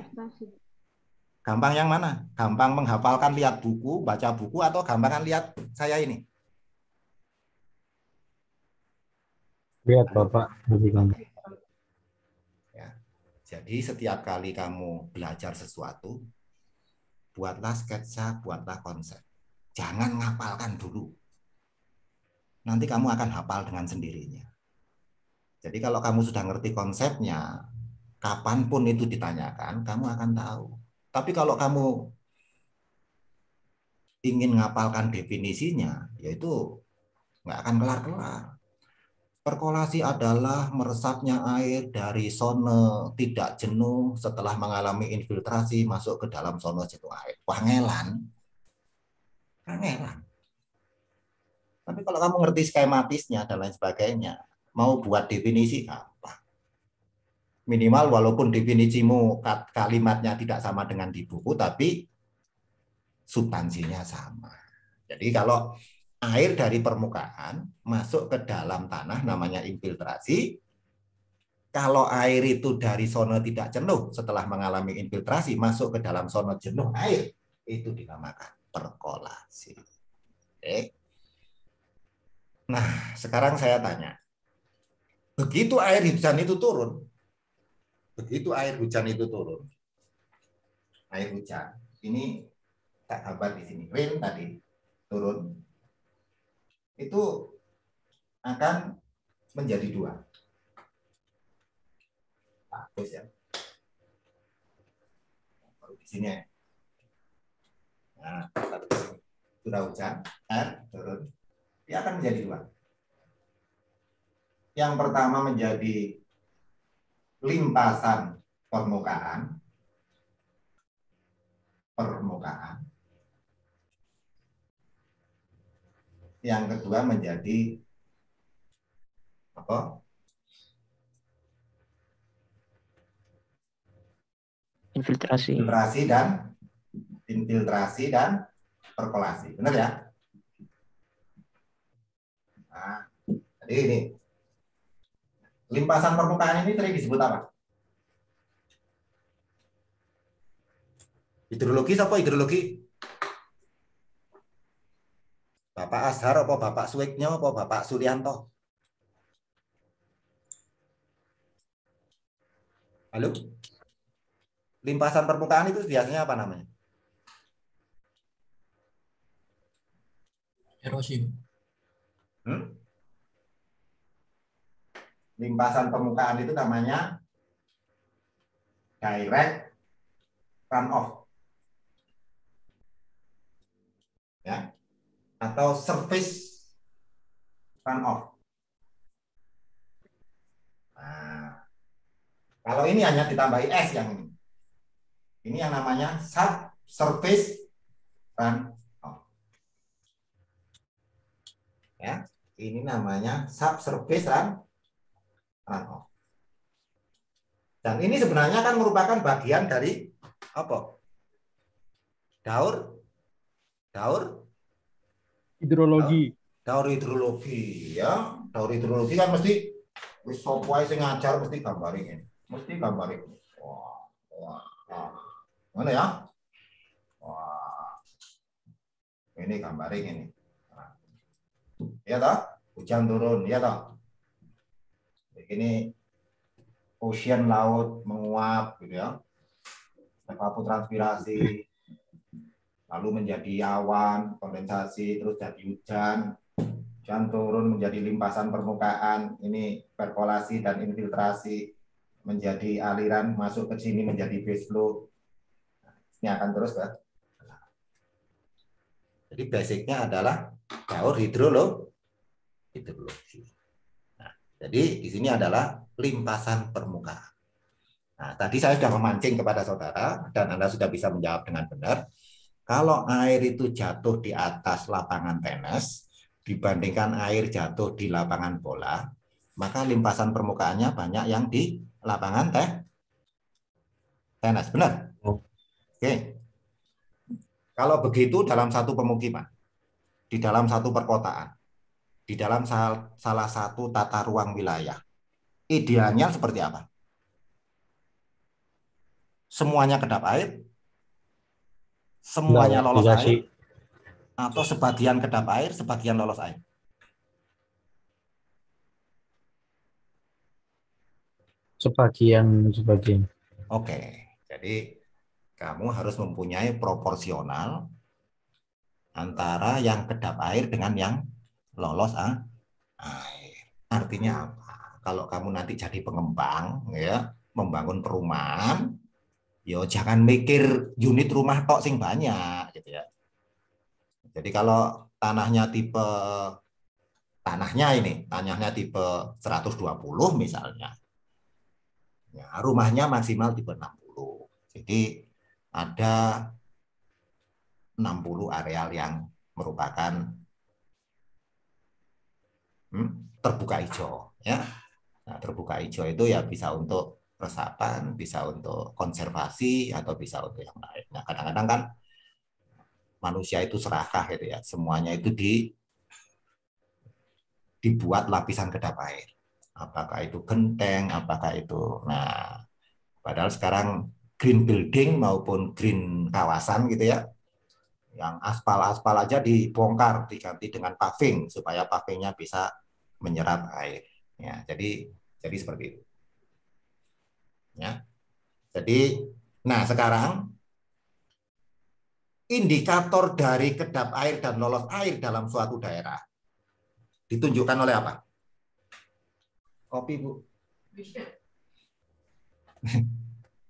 Gampang yang mana? Gampang menghafalkan lihat buku, baca buku, atau gampangan lihat saya ini? Lihat Bapak. Ya. Jadi setiap kali kamu belajar sesuatu, buatlah sketsa, buatlah konsep. Jangan ngapalkan dulu. Nanti kamu akan hafal dengan sendirinya. Jadi kalau kamu sudah ngerti konsepnya, kapanpun itu ditanyakan, kamu akan tahu. Tapi kalau kamu ingin ngapalkan definisinya, yaitu nggak akan kelar-kelar. Perkolasi adalah meresapnya air dari zona tidak jenuh setelah mengalami infiltrasi masuk ke dalam zona jenuh air. Wangelan. Wangelan. Tapi kalau kamu ngerti skematisnya dan lain sebagainya, mau buat definisi apa? Minimal walaupun definisimu kalimatnya tidak sama dengan di buku, tapi substansinya sama. Jadi kalau air dari permukaan masuk ke dalam tanah namanya infiltrasi. Kalau air itu dari zona tidak jenuh setelah mengalami infiltrasi masuk ke dalam zona jenuh air, itu dinamakan perkolasi. Oke. Nah, sekarang saya tanya. Begitu air hujan itu turun, air hujan, ini tak gambar di sini, rain tadi turun, itu akan menjadi dua. Bagus ya. Baru di sini ya. Nah, curah hujan, air turun, dia akan menjadi dua. Yang pertama menjadi limpasan permukaan. Yang kedua menjadi apa? Infiltrasi. Infiltrasi dan perkolasi. Benar ya? Nah, jadi ini. Limpasan permukaan ini sering disebut apa? Hidrologi apa hidrologi? Bapak Ashar apa Bapak Suwiknya apa Bapak Suryanto? Halo? Limpasan permukaan itu biasanya apa namanya? Erosi. Limpasan permukaan itu namanya direct runoff. Ya. Atau surface runoff. Nah, kalau ini hanya ditambahi S yang ini. Ini yang namanya subsurface runoff. Ya, ini namanya subsurface runoff. Dan ini sebenarnya kan merupakan bagian dari apa? Daur Hidrologi. daur hidrologi ya. Daur hidrologi kan mesti wis sapa ae sing ngajar mesti gambarin ini. Mesti gambarin. Wah, wah, wah. Mana ya? Wah. Ini gambarin ini. Nah, ya toh? Hujan turun, ya toh? Ini ocean laut menguap gitu ya. Evapotranspirasi lalu menjadi awan, kondensasi, terus jadi hujan. Hujan turun menjadi limpasan permukaan, ini perkolasi dan infiltrasi menjadi aliran masuk ke sini menjadi base flow. Ini akan terus ya. Jadi basicnya adalah daur hidrologi. Nah, jadi di sini adalah limpasan permukaan. Nah, tadi saya sudah memancing kepada saudara dan Anda sudah bisa menjawab dengan benar. Kalau air itu jatuh di atas lapangan tenis dibandingkan air jatuh di lapangan bola, maka limpasan permukaannya banyak yang di lapangan tenis. Benar? Oke. Kalau begitu dalam satu pemukiman, di dalam satu perkotaan, di dalam salah satu tata ruang wilayah, idealnya seperti apa? Semuanya kedap air, semuanya lolos air, atau sebagian kedap air, sebagian lolos air? Sebagian. Oke, jadi kamu harus mempunyai proporsional antara yang kedap air dengan yang lolos air. Artinya apa? Kalau kamu nanti jadi pengembang, ya, membangun perumahan, yo jangan mikir unit rumah tok sing banyak, gitu ya. Jadi kalau tanahnya tipe 120 misalnya, ya, rumahnya maksimal tipe 60. Jadi ada 60 areal yang merupakan terbuka hijau, ya. Nah, terbuka hijau itu ya bisa untuk resapan, bisa untuk konservasi, atau bisa untuk yang lain. Nah, kadang-kadang kan manusia itu serakah gitu ya, semuanya itu dibuat lapisan kedap air. Apakah itu genteng, apakah itu, nah, padahal sekarang green building maupun green kawasan gitu ya, yang aspal-aspal aja dibongkar, diganti dengan paving supaya pavingnya bisa menyerap air. Ya, jadi seperti itu. Ya, jadi, nah sekarang indikator dari kedap air dan lolos air dalam suatu daerah ditunjukkan oleh apa? Kopi, Bu.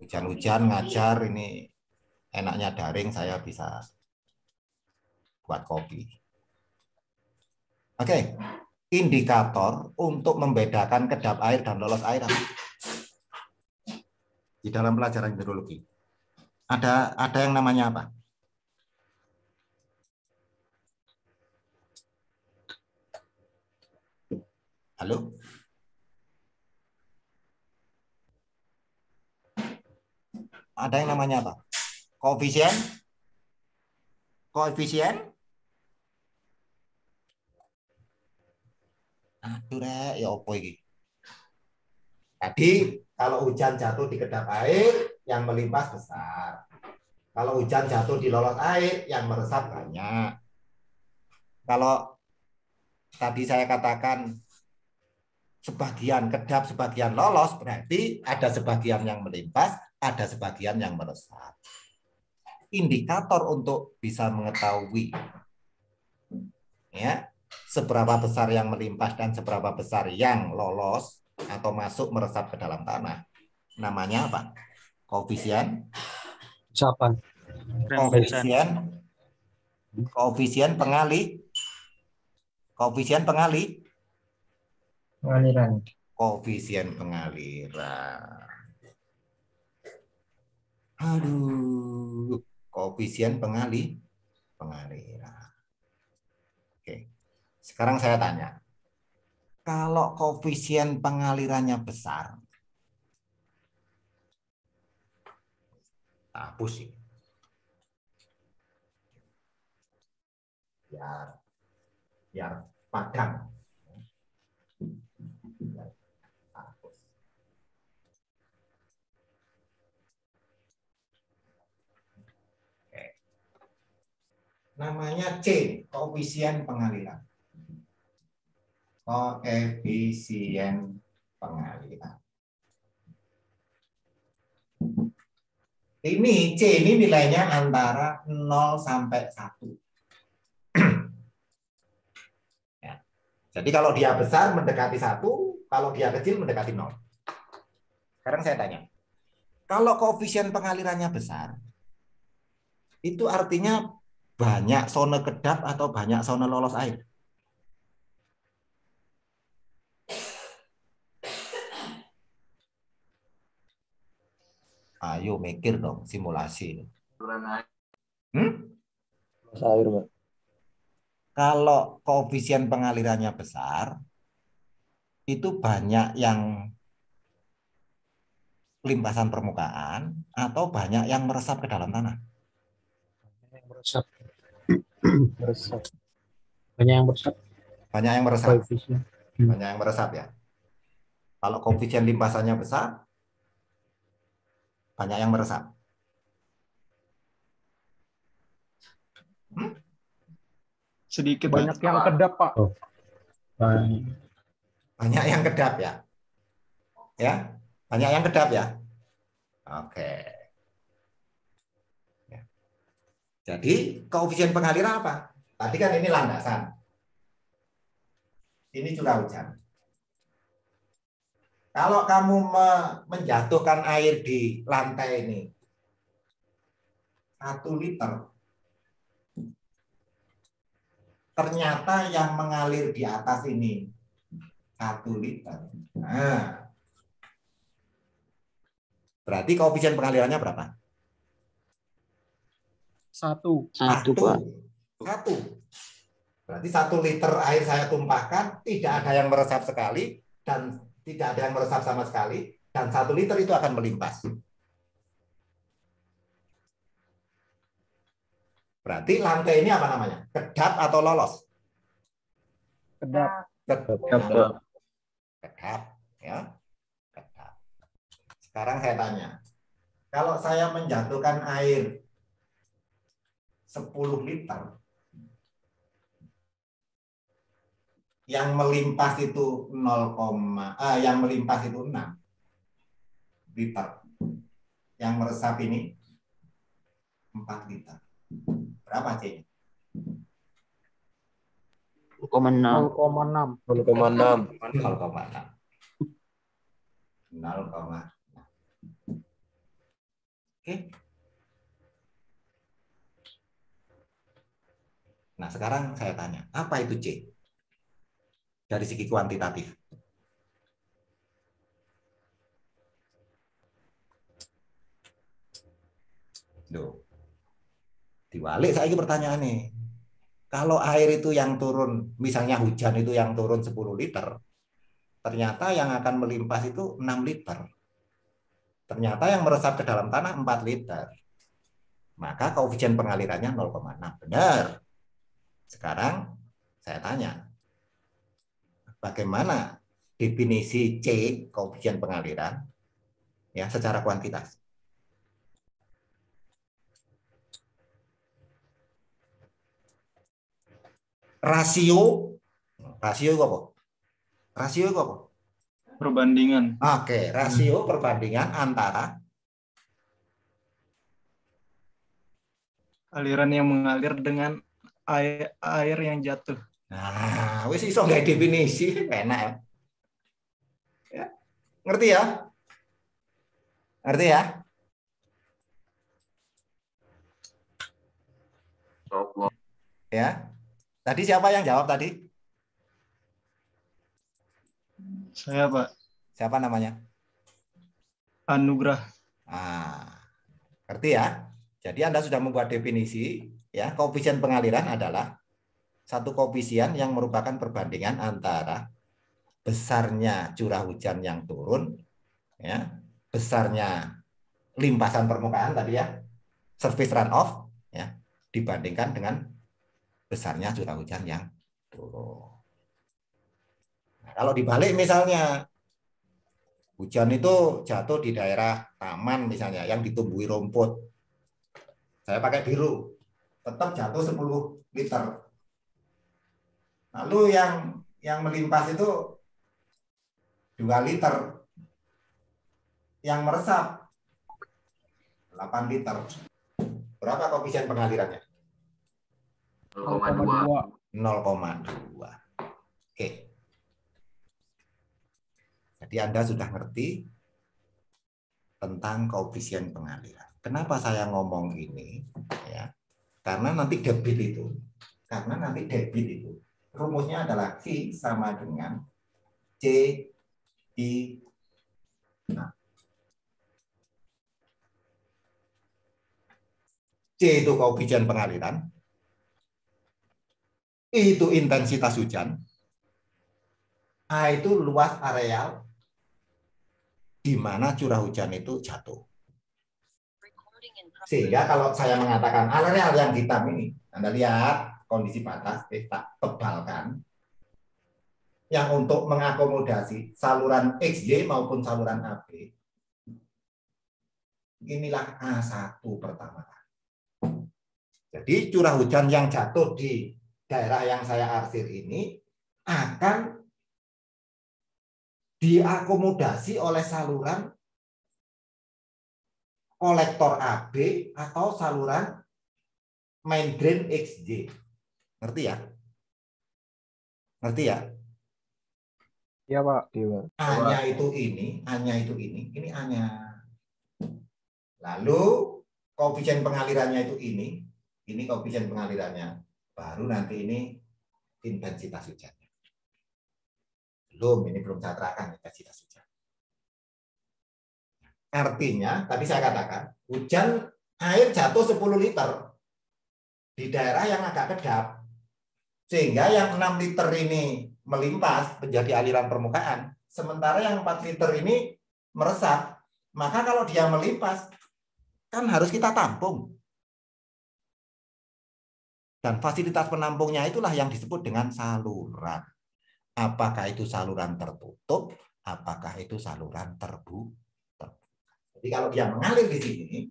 Hujan-hujan ngajar, ini enaknya daring, saya bisa buat kopi. Oke, indikator untuk membedakan kedap air dan lolos air apa? Di dalam pelajaran hidrologi ada yang namanya apa? Halo? Ada yang namanya apa? Koefisien? Koefisien? Aduh, ya apa ini? Tadi kalau hujan jatuh di kedap air, yang melimpas besar. Kalau hujan jatuh di lolos air, yang meresap banyak. Kalau tadi saya katakan sebagian kedap, sebagian lolos, berarti ada sebagian yang melimpas, ada sebagian yang meresap. Indikator untuk bisa mengetahui ya seberapa besar yang melimpas dan seberapa besar yang lolos atau masuk meresap ke dalam tanah, namanya apa? Koefisien Ucapan. koefisien pengali Pengaliran. koefisien pengaliran. Aduh, koefisien pengaliran. Oke. Sekarang saya tanya. Kalau koefisien pengalirannya besar, Kita hapus ini. Biar padang. Hapus. Oke. Namanya C, koefisien pengaliran. Koefisien pengaliran. Ini C ini nilainya antara 0 sampai 1. Ya. Jadi kalau dia besar mendekati 1, kalau dia kecil mendekati 0. Sekarang saya tanya, kalau koefisien pengalirannya besar, itu artinya banyak zona kedap atau banyak zona lolos air? Ayo mikir dong, simulasi. Air, Pak. Kalau koefisien pengalirannya besar, itu banyak yang limpasan permukaan atau banyak yang meresap ke dalam tanah? Yang meresap. Meresap. Banyak yang meresap. Banyak yang meresap. Koefisien. Banyak yang meresap ya. Kalau koefisien limpasannya besar, banyak yang meresap. Sedikit, Banyak Pak. yang kedap, Pak. Banyak. Banyak yang kedap ya. Ya, banyak yang kedap ya. Oke. Ya. Jadi koefisien pengaliran apa? Tadi kan ini landasan. Ini curah hujan. Kalau kamu menjatuhkan air di lantai ini 1 liter, ternyata yang mengalir di atas ini 1 liter. Nah, berarti koefisien pengalirannya berapa? 1. Satu, Pak. 1. Berarti 1 liter air saya tumpahkan, tidak ada yang meresap sekali, dan tidak ada yang meresap sama sekali, dan 1 liter itu akan melimpas. Berarti lantai ini apa namanya? Kedap atau lolos? Kedap. Kedap. Kedap, ya. Kedap. Sekarang saya tanya, kalau saya menjatuhkan air 10 liter, yang melimpas itu 6 liter. Yang meresap ini 4 liter. Berapa C-nya? 0,6. 0,6. 0,6. 0,6. Oke. Nah, sekarang saya tanya, apa itu C? Dari segi kuantitatif. Duh. Diwalik saya pertanyaan nih. Kalau air itu yang turun, misalnya hujan itu yang turun 10 liter, ternyata yang akan melimpas itu 6 liter. Ternyata yang meresap ke dalam tanah 4 liter. Maka koefisien pengalirannya 0,6. Benar. Sekarang saya tanya, bagaimana definisi C, koefisien pengaliran, ya, secara kuantitas? Rasio itu apa? Rasio itu apa? Perbandingan. Oke, rasio perbandingan antara Aliran yang mengalir dengan air yang jatuh. Nah, wis iso nggak definisi, enak ya. Ya. Ngerti ya? Ngerti ya? Ya. Tadi siapa yang jawab tadi? Saya, Pak. Siapa namanya? Anugrah. Ngerti ya? Jadi Anda sudah membuat definisi, ya, koefisien pengaliran adalah satu koefisien yang merupakan perbandingan antara besarnya curah hujan yang turun, ya, besarnya limpasan permukaan tadi ya, surface runoff ya dibandingkan dengan besarnya curah hujan yang turun. Nah, kalau dibalik misalnya hujan itu jatuh di daerah taman misalnya yang ditumbuhi rumput. Saya pakai biru. Tetap jatuh 10 liter. Lalu yang melimpas itu 2 liter. Yang meresap 8 liter. Berapa koefisien pengalirannya? 0,2. 0,2. Oke. Jadi Anda sudah ngerti tentang koefisien pengaliran. Kenapa saya ngomong ini? Ya, karena nanti debit itu rumusnya adalah Q sama dengan C I. Nah, C itu koefisien pengaliran, I itu intensitas hujan, A itu luas areal di mana curah hujan itu jatuh. Sehingga kalau saya mengatakan areal yang hitam ini, Anda lihat kondisi batas, tak tebalkan, yang untuk mengakomodasi saluran XY maupun saluran AB, inilah A1 pertama. Jadi curah hujan yang jatuh di daerah yang saya arsir ini akan diakomodasi oleh saluran kolektor AB atau saluran main drain XY. Ngerti ya? Ngerti ya? Iya, Pak. Iya. A-nya itu ini, ini A-nya. Lalu koefisien pengalirannya itu ini koefisien pengalirannya. Baru nanti ini intensitas hujannya. Ini belum saya terangkan intensitas hujan. Artinya, tadi saya katakan, hujan air jatuh 10 liter di daerah yang agak kedap. Sehingga yang 6 liter ini melimpas menjadi aliran permukaan, sementara yang 4 liter ini meresap. Maka kalau dia melimpas, kan harus kita tampung. Dan fasilitas penampungnya itulah yang disebut dengan saluran. Apakah itu saluran tertutup, apakah itu saluran terbuka. Jadi kalau dia mengalir di sini,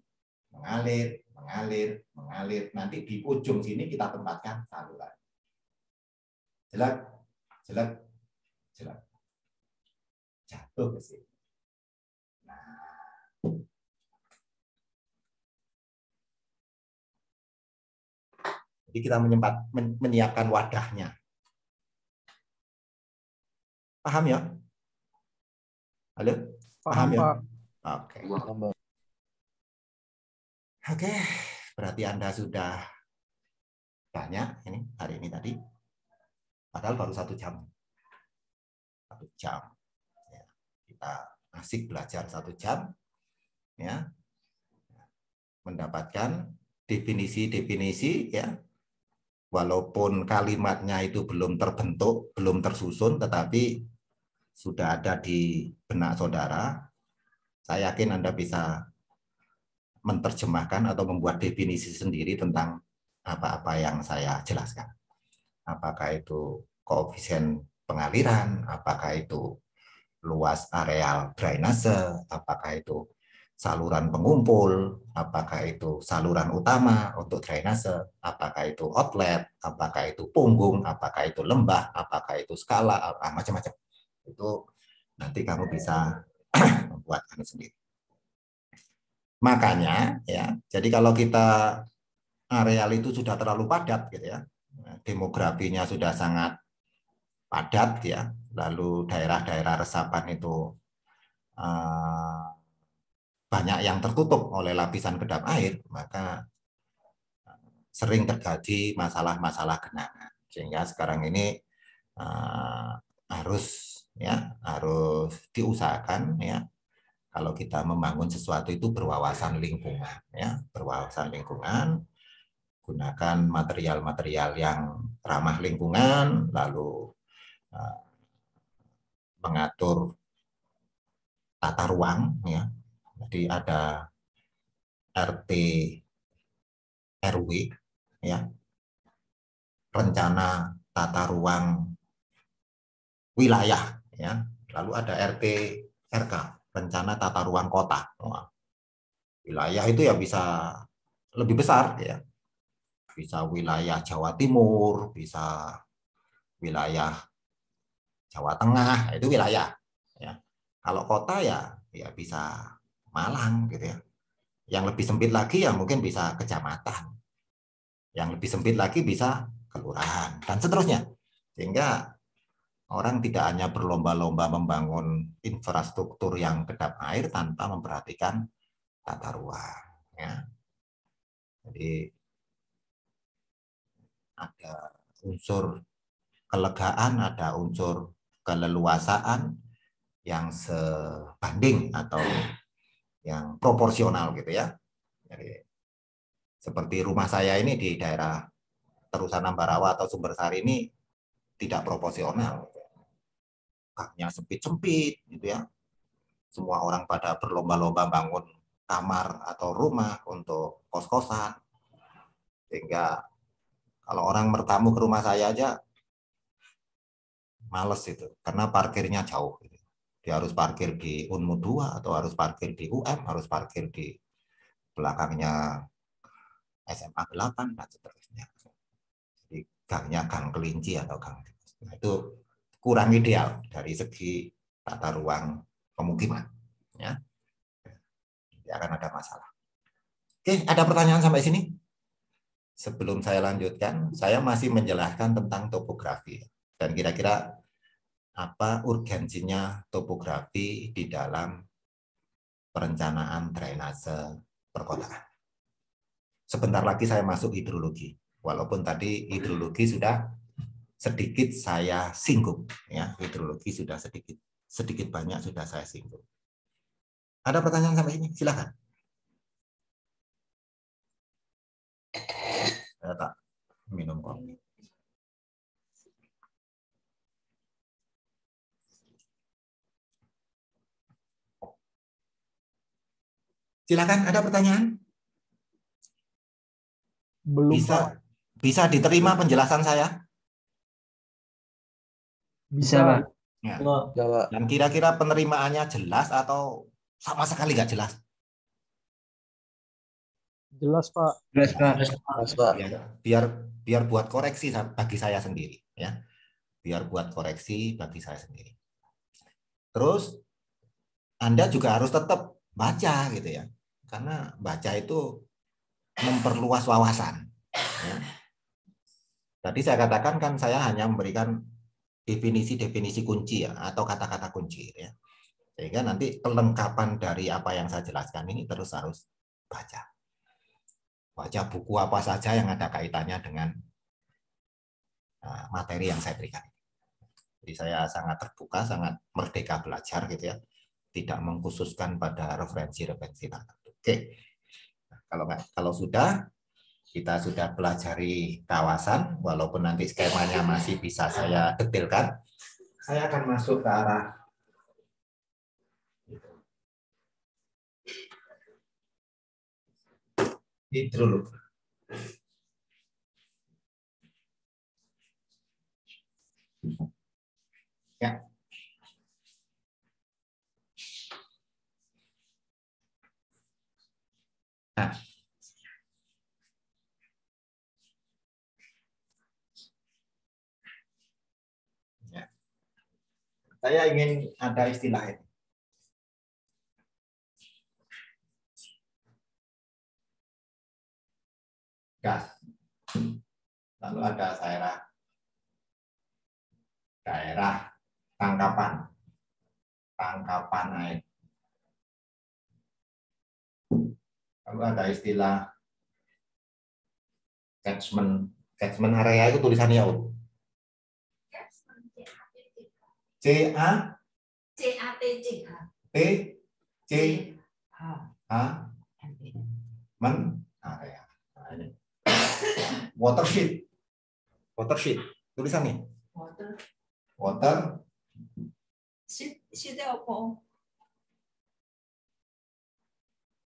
mengalir, nanti di ujung sini kita tempatkan saluran. Jelas. Jatuh ke sini. Nah. Jadi kita menyiapkan wadahnya. Paham ya? Halo? Paham ya? Pak. Oke. Oke, berarti Anda sudah banyak ini hari ini tadi. Padahal baru 1 jam. 1 jam. Ya, kita asik belajar 1 jam. Ya. Mendapatkan definisi-definisi ya. Walaupun kalimatnya itu belum terbentuk, belum tersusun, tetapi sudah ada di benak saudara. Saya yakin Anda bisa menerjemahkan atau membuat definisi sendiri tentang apa-apa yang saya jelaskan. Apakah itu koefisien pengaliran, apakah itu luas areal drainase, apakah itu saluran pengumpul, apakah itu saluran utama untuk drainase, apakah itu outlet, apakah itu punggung, apakah itu lembah, apakah itu skala, macam-macam. Itu nanti kamu bisa membuat sendiri. Makanya ya, jadi kalau kita areal itu sudah terlalu padat gitu ya, demografinya sudah sangat padat ya, lalu daerah-daerah resapan itu banyak yang tertutup oleh lapisan kedap air, maka sering terjadi masalah-masalah genangan. Sehingga sekarang ini harus diusahakan ya, kalau kita membangun sesuatu itu berwawasan lingkungan ya, berwawasan lingkungan, gunakan material-material yang ramah lingkungan, lalu mengatur tata ruang ya. Jadi ada RT RW, ya, rencana tata ruang wilayah, ya, lalu ada RT RK, rencana tata ruang kota. Wah, wilayah itu ya bisa lebih besar, ya, bisa wilayah Jawa Timur, bisa wilayah Jawa Tengah, itu wilayah, ya. Kalau kota ya bisa Malang gitu ya. Yang lebih sempit lagi ya mungkin bisa kecamatan. Yang lebih sempit lagi bisa kelurahan dan seterusnya. Sehingga orang tidak hanya berlomba-lomba membangun infrastruktur yang kedap air tanpa memperhatikan tata ruang, ya. Jadi ada unsur kelegaan, ada unsur keleluasaan yang sebanding atau yang proporsional gitu ya. Jadi seperti rumah saya ini di daerah Terusan Ambarawa atau Sumbersari ini tidak proporsional. Gangnya sempit-sempit gitu ya. Semua orang pada berlomba-lomba bangun kamar atau rumah untuk kos-kosan. Sehingga kalau orang bertamu ke rumah saya aja males itu karena parkirnya jauh gitu. Dia harus parkir di Unmul 2 atau harus parkir di UM, harus parkir di belakangnya SMA 8 dan seterusnya. Jadi gangnya gang kelinci atau gang. Nah, itu kurang ideal dari segi tata ruang pemukiman, ya. Tidak akan ada masalah. Oke, ada pertanyaan sampai sini? Sebelum saya lanjutkan, saya masih menjelaskan tentang topografi dan kira-kira apa urgensinya topografi di dalam perencanaan drainase perkotaan. Sebentar lagi saya masuk hidrologi, walaupun tadi hidrologi sudah sedikit saya singgung, ya, hidrologi sudah sedikit banyak sudah saya singgung. Ada pertanyaan sampai sini? Silakan. Saya tak minum kopi. Silakan, ada pertanyaan? Belum, Pak. Bisa diterima penjelasan saya? Bisa, Pak. Ya. Jawa. Dan kira-kira penerimaannya jelas atau sama sekali nggak jelas? Jelas, Pak. Jelas, Pak. Mas, Pak. Biar buat koreksi bagi saya sendiri, ya. Biar buat koreksi bagi saya sendiri. Terus Anda juga harus tetap baca gitu ya. Karena baca itu memperluas wawasan, ya. Tadi saya katakan kan saya hanya memberikan definisi-definisi kunci ya, atau kata-kata kunci ya. Sehingga nanti kelengkapan dari apa yang saya jelaskan ini terus harus baca. Baca buku apa saja yang ada kaitannya dengan materi yang saya berikan. Jadi saya sangat terbuka, sangat merdeka belajar gitu ya. Tidak mengkhususkan pada referensi-referensi tertentu. Oke. Nah, kalau kita sudah pelajari kawasan, walaupun nanti skemanya masih bisa saya detailkan, saya akan masuk ke arah hidrologi. Ya. Nah, ya. Saya ingin ada istilah ini. Gas. Lalu ada daerah tangkapan air. Lalu ada istilah catchment area, itu tulisannya apa? Men area. Nah, ini. Watershed tulisannya. Water.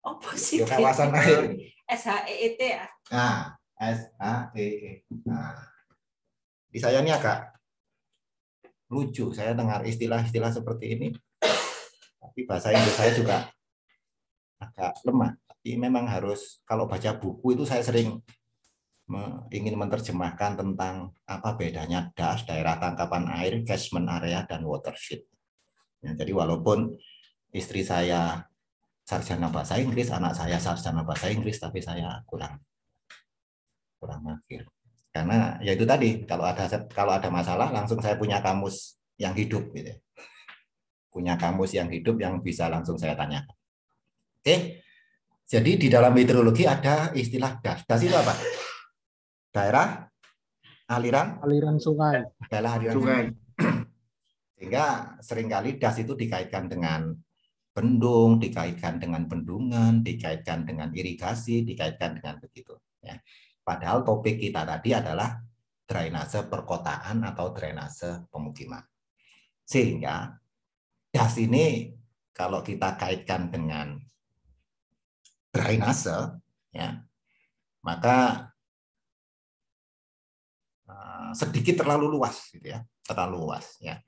Apa sih? Kawasan air. SHEET ya. Nah, SHEE. Nah, di saya ini agak lucu. Saya dengar istilah-istilah seperti ini. Tapi bahasa Inggris saya juga agak lemah. Tapi memang harus, kalau baca buku itu saya sering ingin menerjemahkan tentang apa bedanya DAS, daerah tangkapan air, catchment area, dan watershed. Ya, jadi walaupun istri saya sarjana bahasa Inggris, anak saya sarjana bahasa Inggris, tapi saya kurang mahir. Karena ya itu tadi, kalau ada masalah langsung saya punya kamus yang hidup gitu. Punya kamus yang hidup yang bisa langsung saya tanyakan. Oke. Jadi di dalam hidrologi ada istilah DAS. DAS itu apa? Daerah aliran sungai. Daerah aliran Sungai. Sehingga seringkali DAS itu dikaitkan dengan bendung, dikaitkan dengan bendungan, dikaitkan dengan irigasi, dikaitkan dengan begitu. Ya. Padahal topik kita tadi adalah drainase perkotaan atau drainase pemukiman. Sehingga DAS ini kalau kita kaitkan dengan drainase, ya, maka sedikit terlalu luas, gitu ya, terlalu luas. Ya.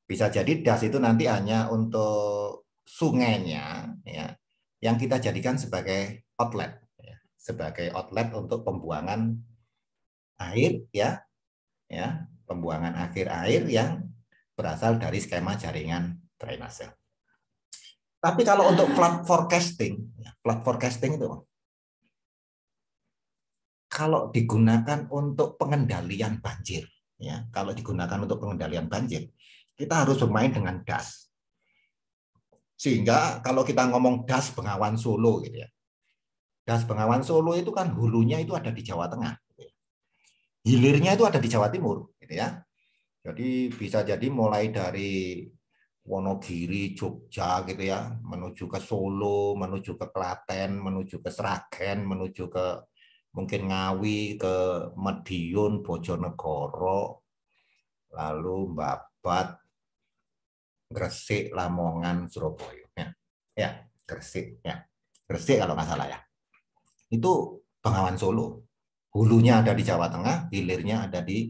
Bisa jadi DAS itu nanti hanya untuk sungainya, ya, yang kita jadikan sebagai outlet, ya, sebagai outlet untuk pembuangan air, ya, pembuangan akhir air yang berasal dari skema jaringan drainase. Tapi kalau untuk flood forecasting itu kalau digunakan untuk pengendalian banjir, ya, kalau digunakan untuk pengendalian banjir, kita harus bermain dengan DAS. Sehingga kalau kita ngomong DAS Bengawan Solo, gitu ya, DAS Bengawan Solo itu kan hulunya itu ada di Jawa Tengah, gitu ya. Hilirnya itu ada di Jawa Timur, gitu ya. Jadi bisa jadi mulai dari Wonogiri, Jogja, gitu ya, menuju ke Solo, menuju ke Klaten, menuju ke Sragen, menuju ke mungkin Ngawi, ke Madiun, Bojonegoro, lalu Babat, Gresik, Lamongan, Surabaya. Ya, Gresik, ya. Gresik kalau nggak salah ya. Itu Bengawan Solo. Hulunya ada di Jawa Tengah, hilirnya ada di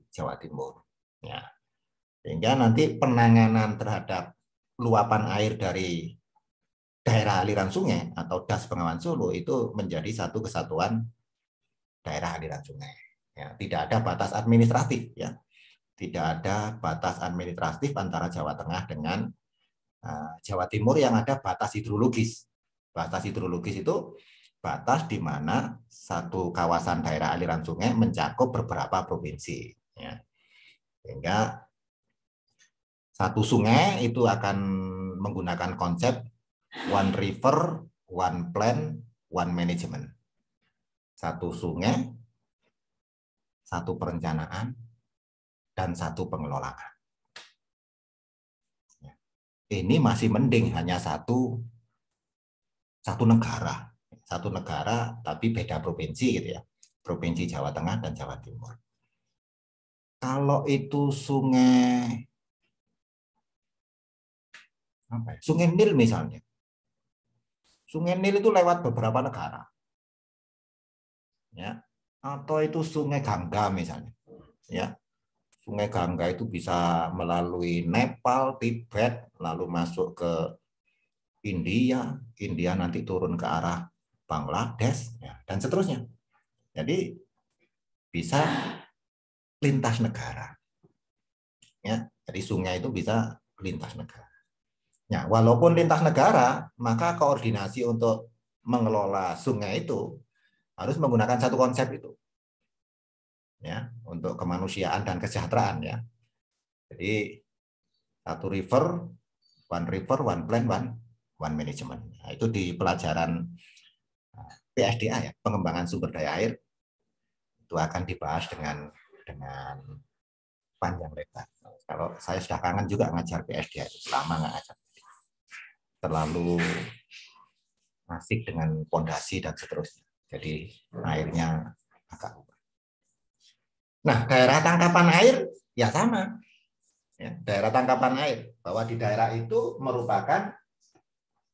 Jawa Timur. Ya. Sehingga nanti penanganan terhadap luapan air dari daerah aliran sungai atau DAS Bengawan Solo itu menjadi satu kesatuan daerah aliran sungai. Ya, tidak ada batas administratif, ya. Tidak ada batas administratif antara Jawa Tengah dengan Jawa Timur yang ada batas hidrologis. Batas hidrologis itu batas di mana satu kawasan daerah aliran sungai mencakup beberapa provinsi. Ya. Sehingga satu sungai itu akan menggunakan konsep one river, one plan, one management. Satu sungai, satu perencanaan, dan satu pengelolaan. Ini masih mending hanya satu negara. Satu negara tapi beda provinsi, gitu ya. Provinsi Jawa Tengah dan Jawa Timur. Kalau itu sungai Sungai Nil misalnya. Sungai Nil itu lewat beberapa negara. Ya. Atau itu Sungai Gangga misalnya. Ya. Sungai Gangga itu bisa melalui Nepal, Tibet, lalu masuk ke India, India nanti turun ke arah Bangladesh, ya, dan seterusnya. Jadi bisa lintas negara. Ya, jadi sungai itu bisa lintas negara. Ya, walaupun lintas negara, maka koordinasi untuk mengelola sungai itu harus menggunakan satu konsep itu. Ya, untuk kemanusiaan dan kesejahteraan, ya. Jadi satu river, one plan, one management. Nah, itu di pelajaran PSDA, ya, pengembangan sumber daya air, itu akan dibahas dengan panjang lebar. Kalau saya sudah kangen juga ngajar PSDA, itu lama nggak ngajar. Terlalu asik dengan pondasi dan seterusnya. Jadi airnya agak lupa. Nah, daerah tangkapan air ya sama. Ya, daerah tangkapan air, bahwa di daerah itu merupakan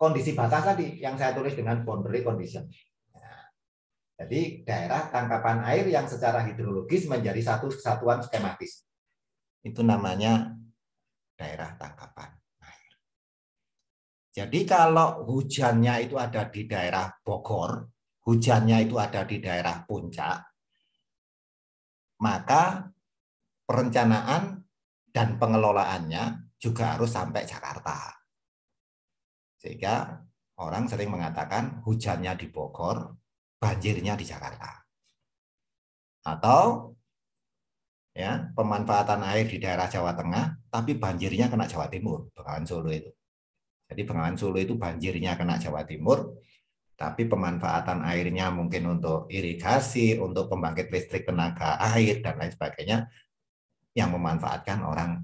kondisi batas tadi yang saya tulis dengan boundary condition. Nah, jadi daerah tangkapan air yang secara hidrologis menjadi satu kesatuan skematis. Itu namanya daerah tangkapan air. Jadi kalau hujannya itu ada di daerah Bogor, hujannya itu ada di daerah Puncak, maka perencanaan dan pengelolaannya juga harus sampai Jakarta. Sehingga orang sering mengatakan hujannya di Bogor, banjirnya di Jakarta. Atau ya, pemanfaatan air di daerah Jawa Tengah, tapi banjirnya kena Jawa Timur, Bengawan Solo itu. Jadi Bengawan Solo itu banjirnya kena Jawa Timur, tapi pemanfaatan airnya mungkin untuk irigasi, untuk pembangkit listrik tenaga air, dan lain sebagainya, yang memanfaatkan orang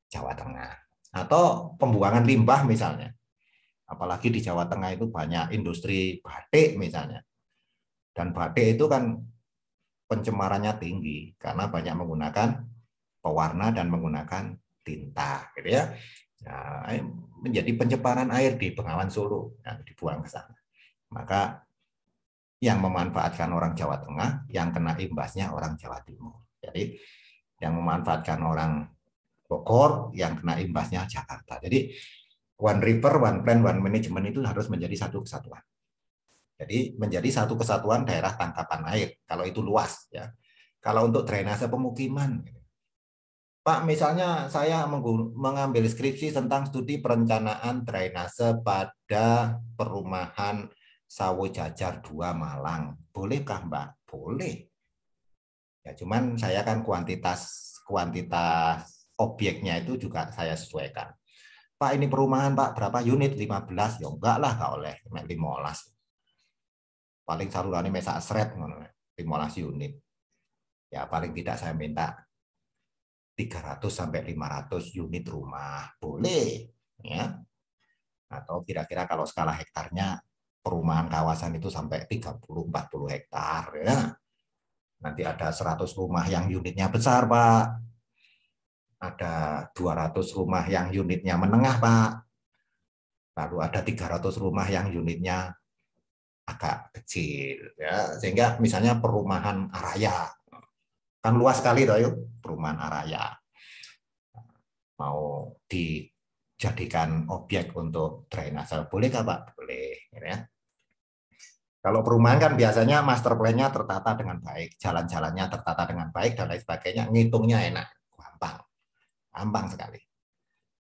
Jawa Tengah. Atau pembuangan limbah misalnya. Apalagi di Jawa Tengah itu banyak industri batik misalnya. Dan batik itu kan pencemarannya tinggi karena banyak menggunakan pewarna dan menggunakan tinta, gitu ya. Nah, menjadi pencemaran air di Bengawan Solo yang dibuang ke sana. Maka yang memanfaatkan orang Jawa Tengah, yang kena imbasnya orang Jawa Timur. Jadi yang memanfaatkan orang Bogor, yang kena imbasnya Jakarta. Jadi one river, one plan, one management itu harus menjadi satu kesatuan. Jadi menjadi satu kesatuan daerah tangkapan air, kalau itu luas. Ya. Kalau untuk drainase pemukiman, Pak, misalnya saya mengambil skripsi tentang studi perencanaan drainase pada perumahan Sawo Jajar 2 Malang. Bolehkah, Mbak? Boleh. Ya, cuman saya kan kuantitas objeknya itu juga saya sesuaikan. Pak, ini perumahan, Pak, berapa unit? 15. Ya enggak lah, enggak oleh 15. Paling salurannya mesak seret 15 unit. Ya, paling tidak saya minta 300 sampai 500 unit rumah. Boleh, ya. Atau kira-kira kalau skala hektarnya perumahan kawasan itu sampai 30-40 hektar, ya. Nanti ada 100 rumah yang unitnya besar, Pak. Ada 200 rumah yang unitnya menengah, Pak. Lalu ada 300 rumah yang unitnya agak kecil, ya. Sehingga misalnya perumahan Araya, kan luas sekali toh, yuk, perumahan Araya. Mau dijadikan objek untuk drainase, bolehkah, Pak? Boleh, ya. Kalau perumahan kan biasanya master plan-nya tertata dengan baik, jalan-jalannya tertata dengan baik, dan lain sebagainya, ngitungnya enak, gampang sekali.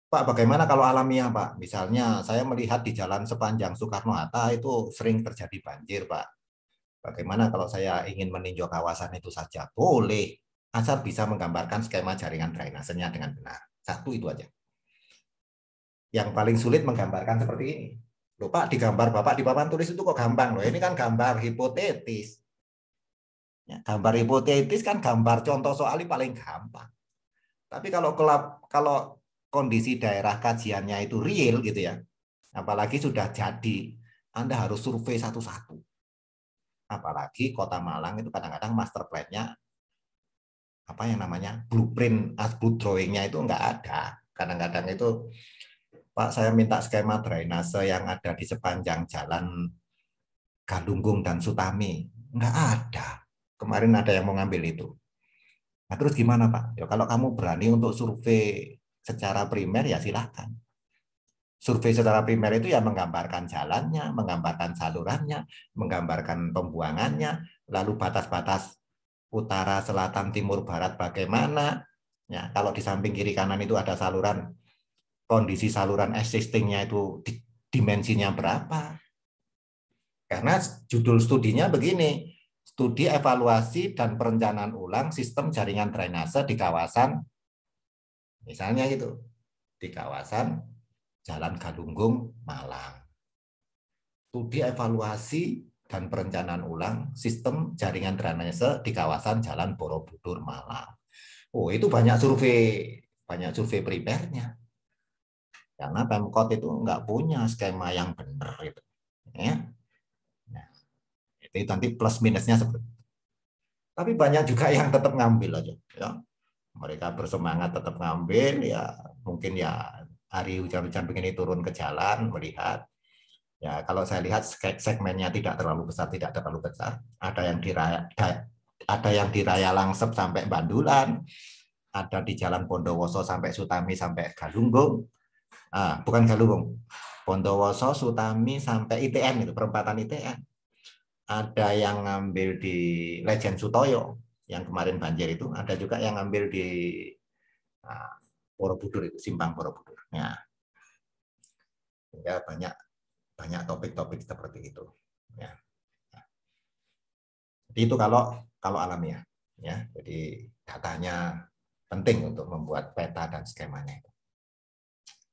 Pak, bagaimana kalau alamiah, Pak? Misalnya saya melihat di jalan sepanjang Soekarno-Hatta itu sering terjadi banjir, Pak. Bagaimana kalau saya ingin meninjau kawasan itu saja? Boleh, asal bisa menggambarkan skema jaringan drainasenya dengan benar. Satu itu aja. Yang paling sulit menggambarkan seperti ini. Loh, Pak, digambar Bapak di papan tulis itu kok gampang loh. Ini kan gambar hipotetis. Ya, gambar hipotetis kan gambar contoh soalnya paling gampang. Tapi kalau kondisi daerah kajiannya itu real gitu ya, apalagi sudah jadi, Anda harus survei satu-satu. Apalagi Kota Malang itu kadang-kadang master plan-nya apa yang namanya blueprint, asbud drawing-nya itu enggak ada. Kadang-kadang itu, Pak, saya minta skema drainase yang ada di sepanjang jalan Galunggung dan Sutami. Enggak ada. Kemarin ada yang mau ngambil itu. Nah, terus gimana, Pak? Ya, kalau kamu berani untuk survei secara primer, ya silahkan. Survei secara primer itu ya menggambarkan jalannya, menggambarkan salurannya, menggambarkan pembuangannya, lalu batas-batas utara, selatan, timur, barat bagaimana. Ya, kalau di samping kiri kanan itu ada saluran, kondisi saluran existing-nya itu dimensinya berapa. Karena judul studinya begini, studi evaluasi dan perencanaan ulang sistem jaringan drainase di kawasan, misalnya gitu, di kawasan Jalan Galunggung, Malang. Studi evaluasi dan perencanaan ulang sistem jaringan drainase di kawasan Jalan Borobudur, Malang. Oh, itu banyak survei primernya. Karena Pemkot itu nggak punya skema yang benar itu. Ya. Nah, itu nanti plus minusnya seperti itu. Tapi banyak juga yang tetap ngambil aja, ya. Mereka bersemangat tetap ngambil, ya mungkin ya hari hujan-hujan begini turun ke jalan melihat. Ya, kalau saya lihat segmennya tidak terlalu besar, Ada yang di Raya Langsep sampai Bandulan, ada di Jalan Bondowoso sampai Sutami sampai Galunggung. Bukan Galunggung. Bondowoso, Sutami sampai ITN itu, perempatan ITN. Ada yang ngambil di Legend Sutoyo yang kemarin banjir itu, ada juga yang ngambil di Borobudur itu, Simpang Borobudur. Ya. Sehingga banyak topik-topik seperti itu. Ya. Jadi itu kalau alamiah. Ya. Jadi datanya penting untuk membuat peta dan skemanya itu.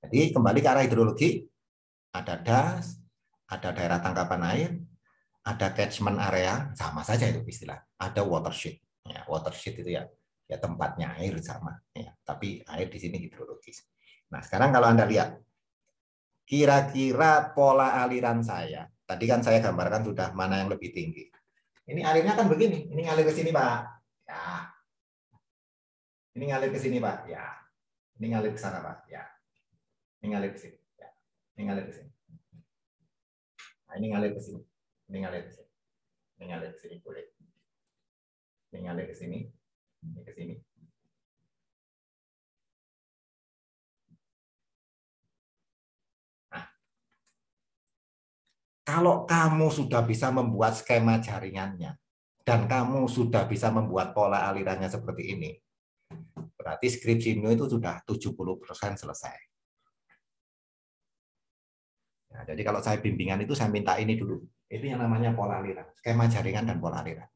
Jadi kembali ke arah hidrologi, ada das, ada daerah tangkapan air, ada catchment area, sama saja itu istilah. Ada watershed. Ya, watershed itu ya tempatnya air sama. Ya, tapi air di sini hidrologis. Nah, sekarang kalau Anda lihat, kira-kira pola aliran saya. Tadi kan saya gambarkan sudah mana yang lebih tinggi. Ini alirnya kan begini. Ini ngalir ke sini, Pak. Ya. Ini ngalir ke sini, Pak. Ya. Ini ngalir ke sana, Pak. Ya. Ini ngalir ke sini. Ya. Ini ngalir ke sini. Nah, ini ngalir ke sini. Ini ngalir ke sini. Ini ngalir ke sini boleh. Ini ngalir ke sini. Ini ke sini. Nah, kalau kamu sudah bisa membuat skema jaringannya dan kamu sudah bisa membuat pola alirannya seperti ini, berarti skripsimu itu sudah 70% selesai. Nah, jadi kalau saya bimbingan itu saya minta ini dulu. Itu yang namanya pola aliran, skema jaringan dan pola aliran.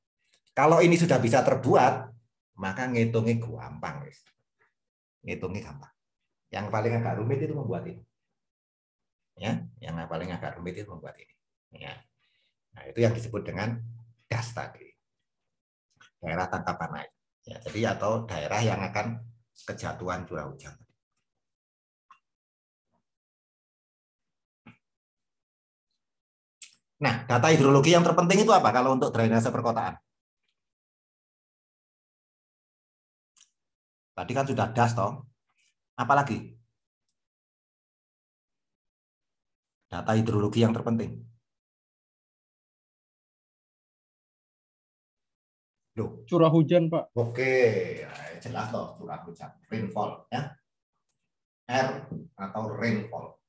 Kalau ini sudah bisa terbuat, maka ngitungnya gampang, guys. Ngitungnya gampang. Yang paling agak rumit itu membuat ini. Ya, yang paling agak rumit itu membuat ini. Ya. Nah, itu yang disebut dengan das tadi. Daerah tangkapan air. Ya, jadi atau daerah yang akan kejatuhan curah hujan. Nah, data hidrologi yang terpenting itu apa kalau untuk drainase perkotaan? Tadi kan sudah das, toh. Apalagi? Data hidrologi yang terpenting. Loh. Curah hujan, Pak. Oke, jelas toh curah hujan, rainfall, ya. R atau rainfall.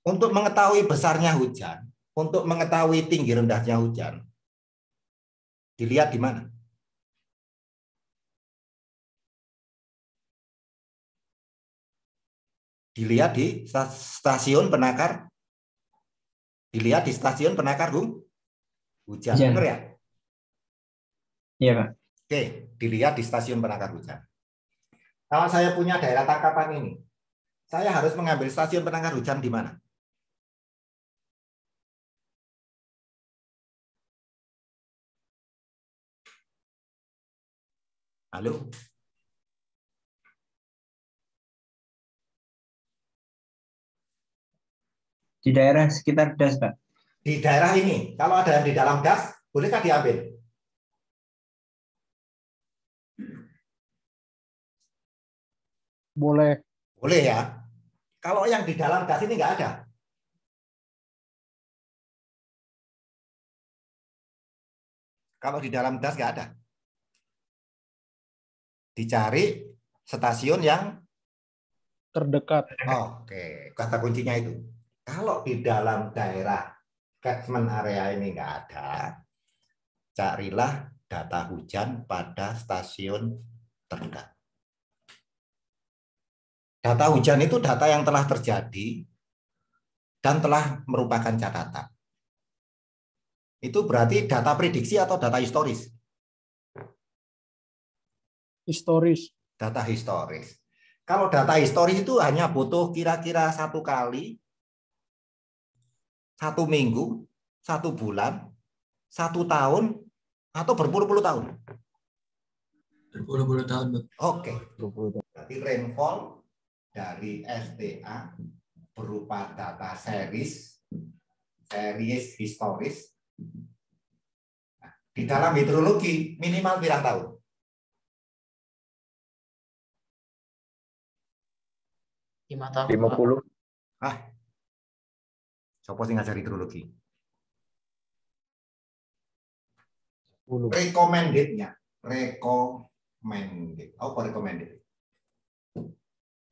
Untuk mengetahui besarnya hujan, untuk mengetahui tinggi rendahnya hujan, dilihat di mana? Dilihat di stasiun penakar. Dilihat di stasiun penakar hujan. Benar ya? Iya, Pak. Oke, dilihat di stasiun penakar hujan. Kalau saya punya daerah tangkapan ini, saya harus mengambil stasiun penakar hujan di mana? Halo? Di daerah sekitar das, Pak. Di daerah ini, kalau ada yang di dalam das, bolehkah diambil? Boleh. Boleh ya. Kalau yang di dalam das ini nggak ada. Kalau di dalam das nggak ada. Dicari stasiun yang Terdekat. Oke, kata kuncinya itu. Kalau di dalam daerah catchment area ini nggak ada, carilah data hujan pada stasiun terdekat. Data hujan itu data yang telah terjadi dan telah merupakan catatan. Itu berarti data prediksi atau data historis? Historis. Data historis. Kalau data historis itu hanya butuh kira-kira 1 kali, 1 minggu, 1 bulan, 1 tahun, atau berpuluh-puluh tahun. Berpuluh-puluh tahun, Pak. Oke. Berarti rainfall dari STA berupa data series historis. Nah, di dalam hidrologi minimal berapa tahun? 5 tahun. 50. Sopo sing ngajari hidrologi? 10. Recommended-nya. Recommended. Apa recommended?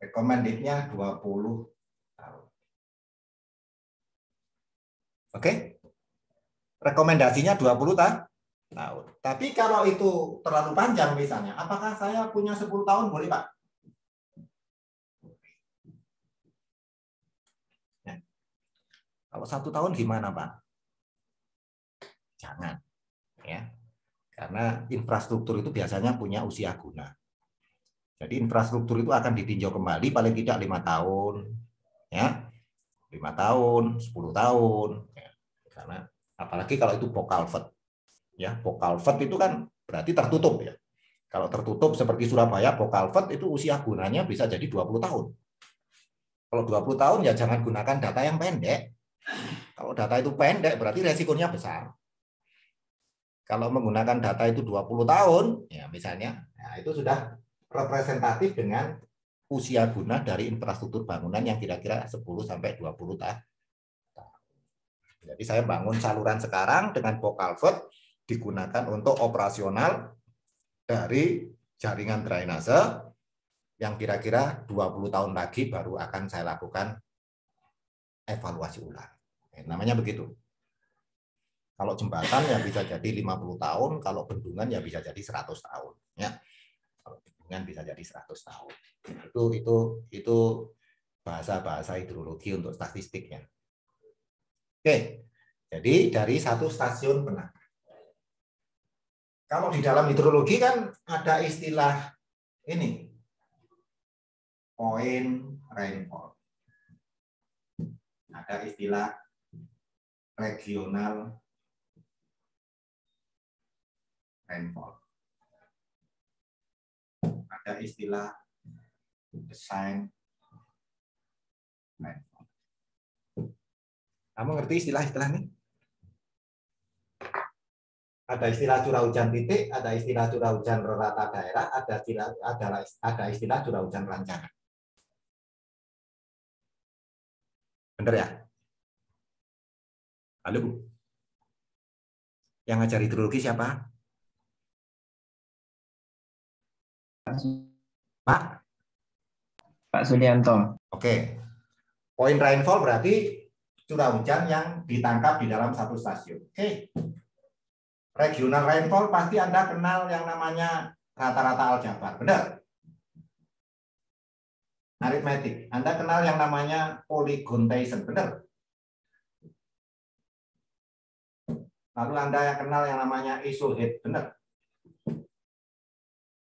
Recommended-nya 20 tahun. Oke? Rekomendasinya 20 tahun. Tapi kalau itu terlalu panjang misalnya, apakah saya punya 10 tahun boleh, Pak? Ya. Kalau 1 tahun gimana, Pak? Jangan. Ya. Karena infrastruktur itu biasanya punya usia guna. Jadi infrastruktur itu akan ditinjau kembali paling tidak 5 tahun, ya, 5 tahun, 10 tahun. Ya. Karena apalagi kalau itu box culvert, ya, box culvert itu kan berarti tertutup ya. Kalau tertutup seperti Surabaya, box culvert itu usia gunanya bisa jadi 20 tahun. Kalau 20 tahun ya jangan gunakan data yang pendek. Kalau data itu pendek berarti resikonya besar. Kalau menggunakan data itu 20 tahun, ya misalnya, ya itu sudah representatif dengan usia guna dari infrastruktur bangunan yang kira-kira 10 sampai 20 tahun. Jadi saya bangun saluran sekarang dengan box culvert digunakan untuk operasional dari jaringan drainase yang kira-kira 20 tahun lagi baru akan saya lakukan evaluasi ulang. Namanya begitu. Kalau jembatan ya bisa jadi 50 tahun, kalau bendungan ya bisa jadi 100 tahun. Ya. Kalau bendungan bisa jadi 100 tahun. Itu bahasa-bahasa hidrologi untuk statistiknya. Oke, jadi dari satu stasiun penangkap. Kalau di dalam hidrologi kan ada istilah ini, point rainfall. Ada istilah regional rainfall. Ada istilah design rainfall. Kamu ngerti istilah-istilah ini? Ada istilah curah hujan titik, ada istilah curah hujan rata daerah, ada istilah curah hujan rancangan. Benar ya? Halo? Yang ngajar hidrologi siapa? Pak Sulianto. Oke. Point rainfall berarti curah hujan yang ditangkap di dalam satu stasiun. Oke. Regional rainfall pasti Anda kenal yang namanya rata-rata aljabar, benar? Aritmetik. Anda kenal yang namanya polygon Thiessen, benar? Lalu Anda yang kenal yang namanya isohead, benar?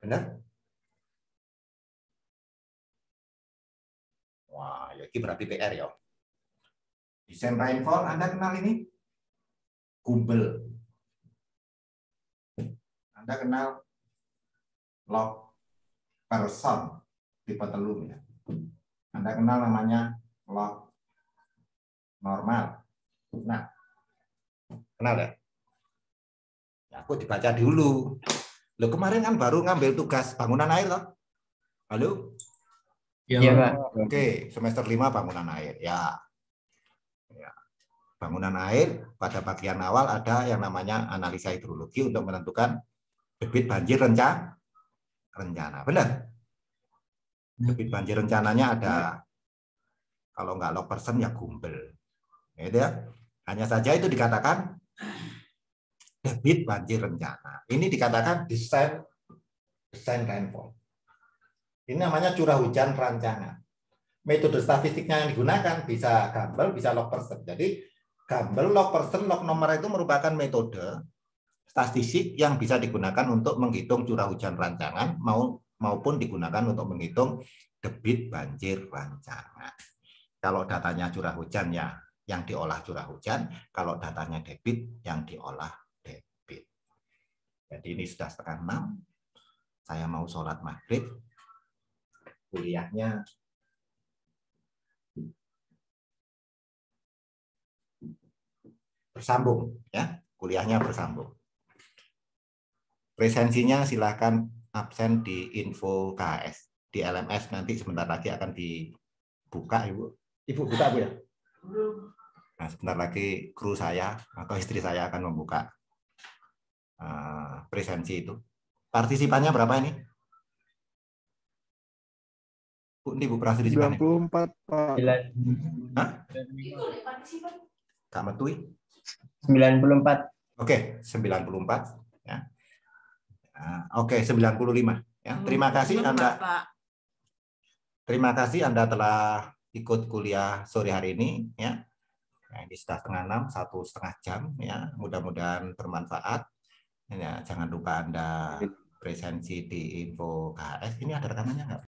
Benar? Wah, ya ini berarti PR ya. Desain rainfall, Anda kenal ini? Gumbel. Anda kenal log person tipe telur ya. Anda kenal namanya log normal. Nah, kenal ya? Ya, aku dibaca dulu. Loh, kemarin kan baru ngambil tugas bangunan air toh? Halo? Iya, Pak. Oke, semester 5 bangunan air. Ya. Bangunan air pada bagian awal ada yang namanya analisa hidrologi untuk menentukan debit banjir rencana. Benar? Debit banjir rencananya ada, kalau nggak log person ya gumbel. Gitu ya. Hanya saja itu dikatakan debit banjir rencana. Ini dikatakan desain rainfall. Ini namanya curah hujan rancangan. Metode statistiknya yang digunakan bisa Gumbel, bisa log person. Jadi Gumbel, log person, log nomor itu merupakan metode statistik yang bisa digunakan untuk menghitung curah hujan rancangan maupun digunakan untuk menghitung debit banjir rancangan. Kalau datanya curah hujan ya yang diolah curah hujan, kalau datanya debit yang diolah debit. Jadi ini sudah 5:30. Saya mau sholat maghrib. Kuliahnya bersambung ya, kuliahnya bersambung. Presensinya silakan absen di info KHS. Di LMS nanti sebentar lagi akan buka, Ibu. Ibu buka, Bu ya? Nah, sebentar lagi kru saya atau istri saya akan membuka presensi itu. Partisipannya berapa ini? Bu, ini Bu partisipannya. 94, Pak. Hah? Kak Metui? 94. Oke, 94 ya. Oke, 95 ya. Terima kasih Anda. Terima kasih Anda telah ikut kuliah sore hari ini ya. Nah, ini sudah 5:30, 1,5 jam ya. Mudah-mudahan bermanfaat. Ya, jangan lupa Anda presensi di info KHS. Ini ada rekamannya nggak?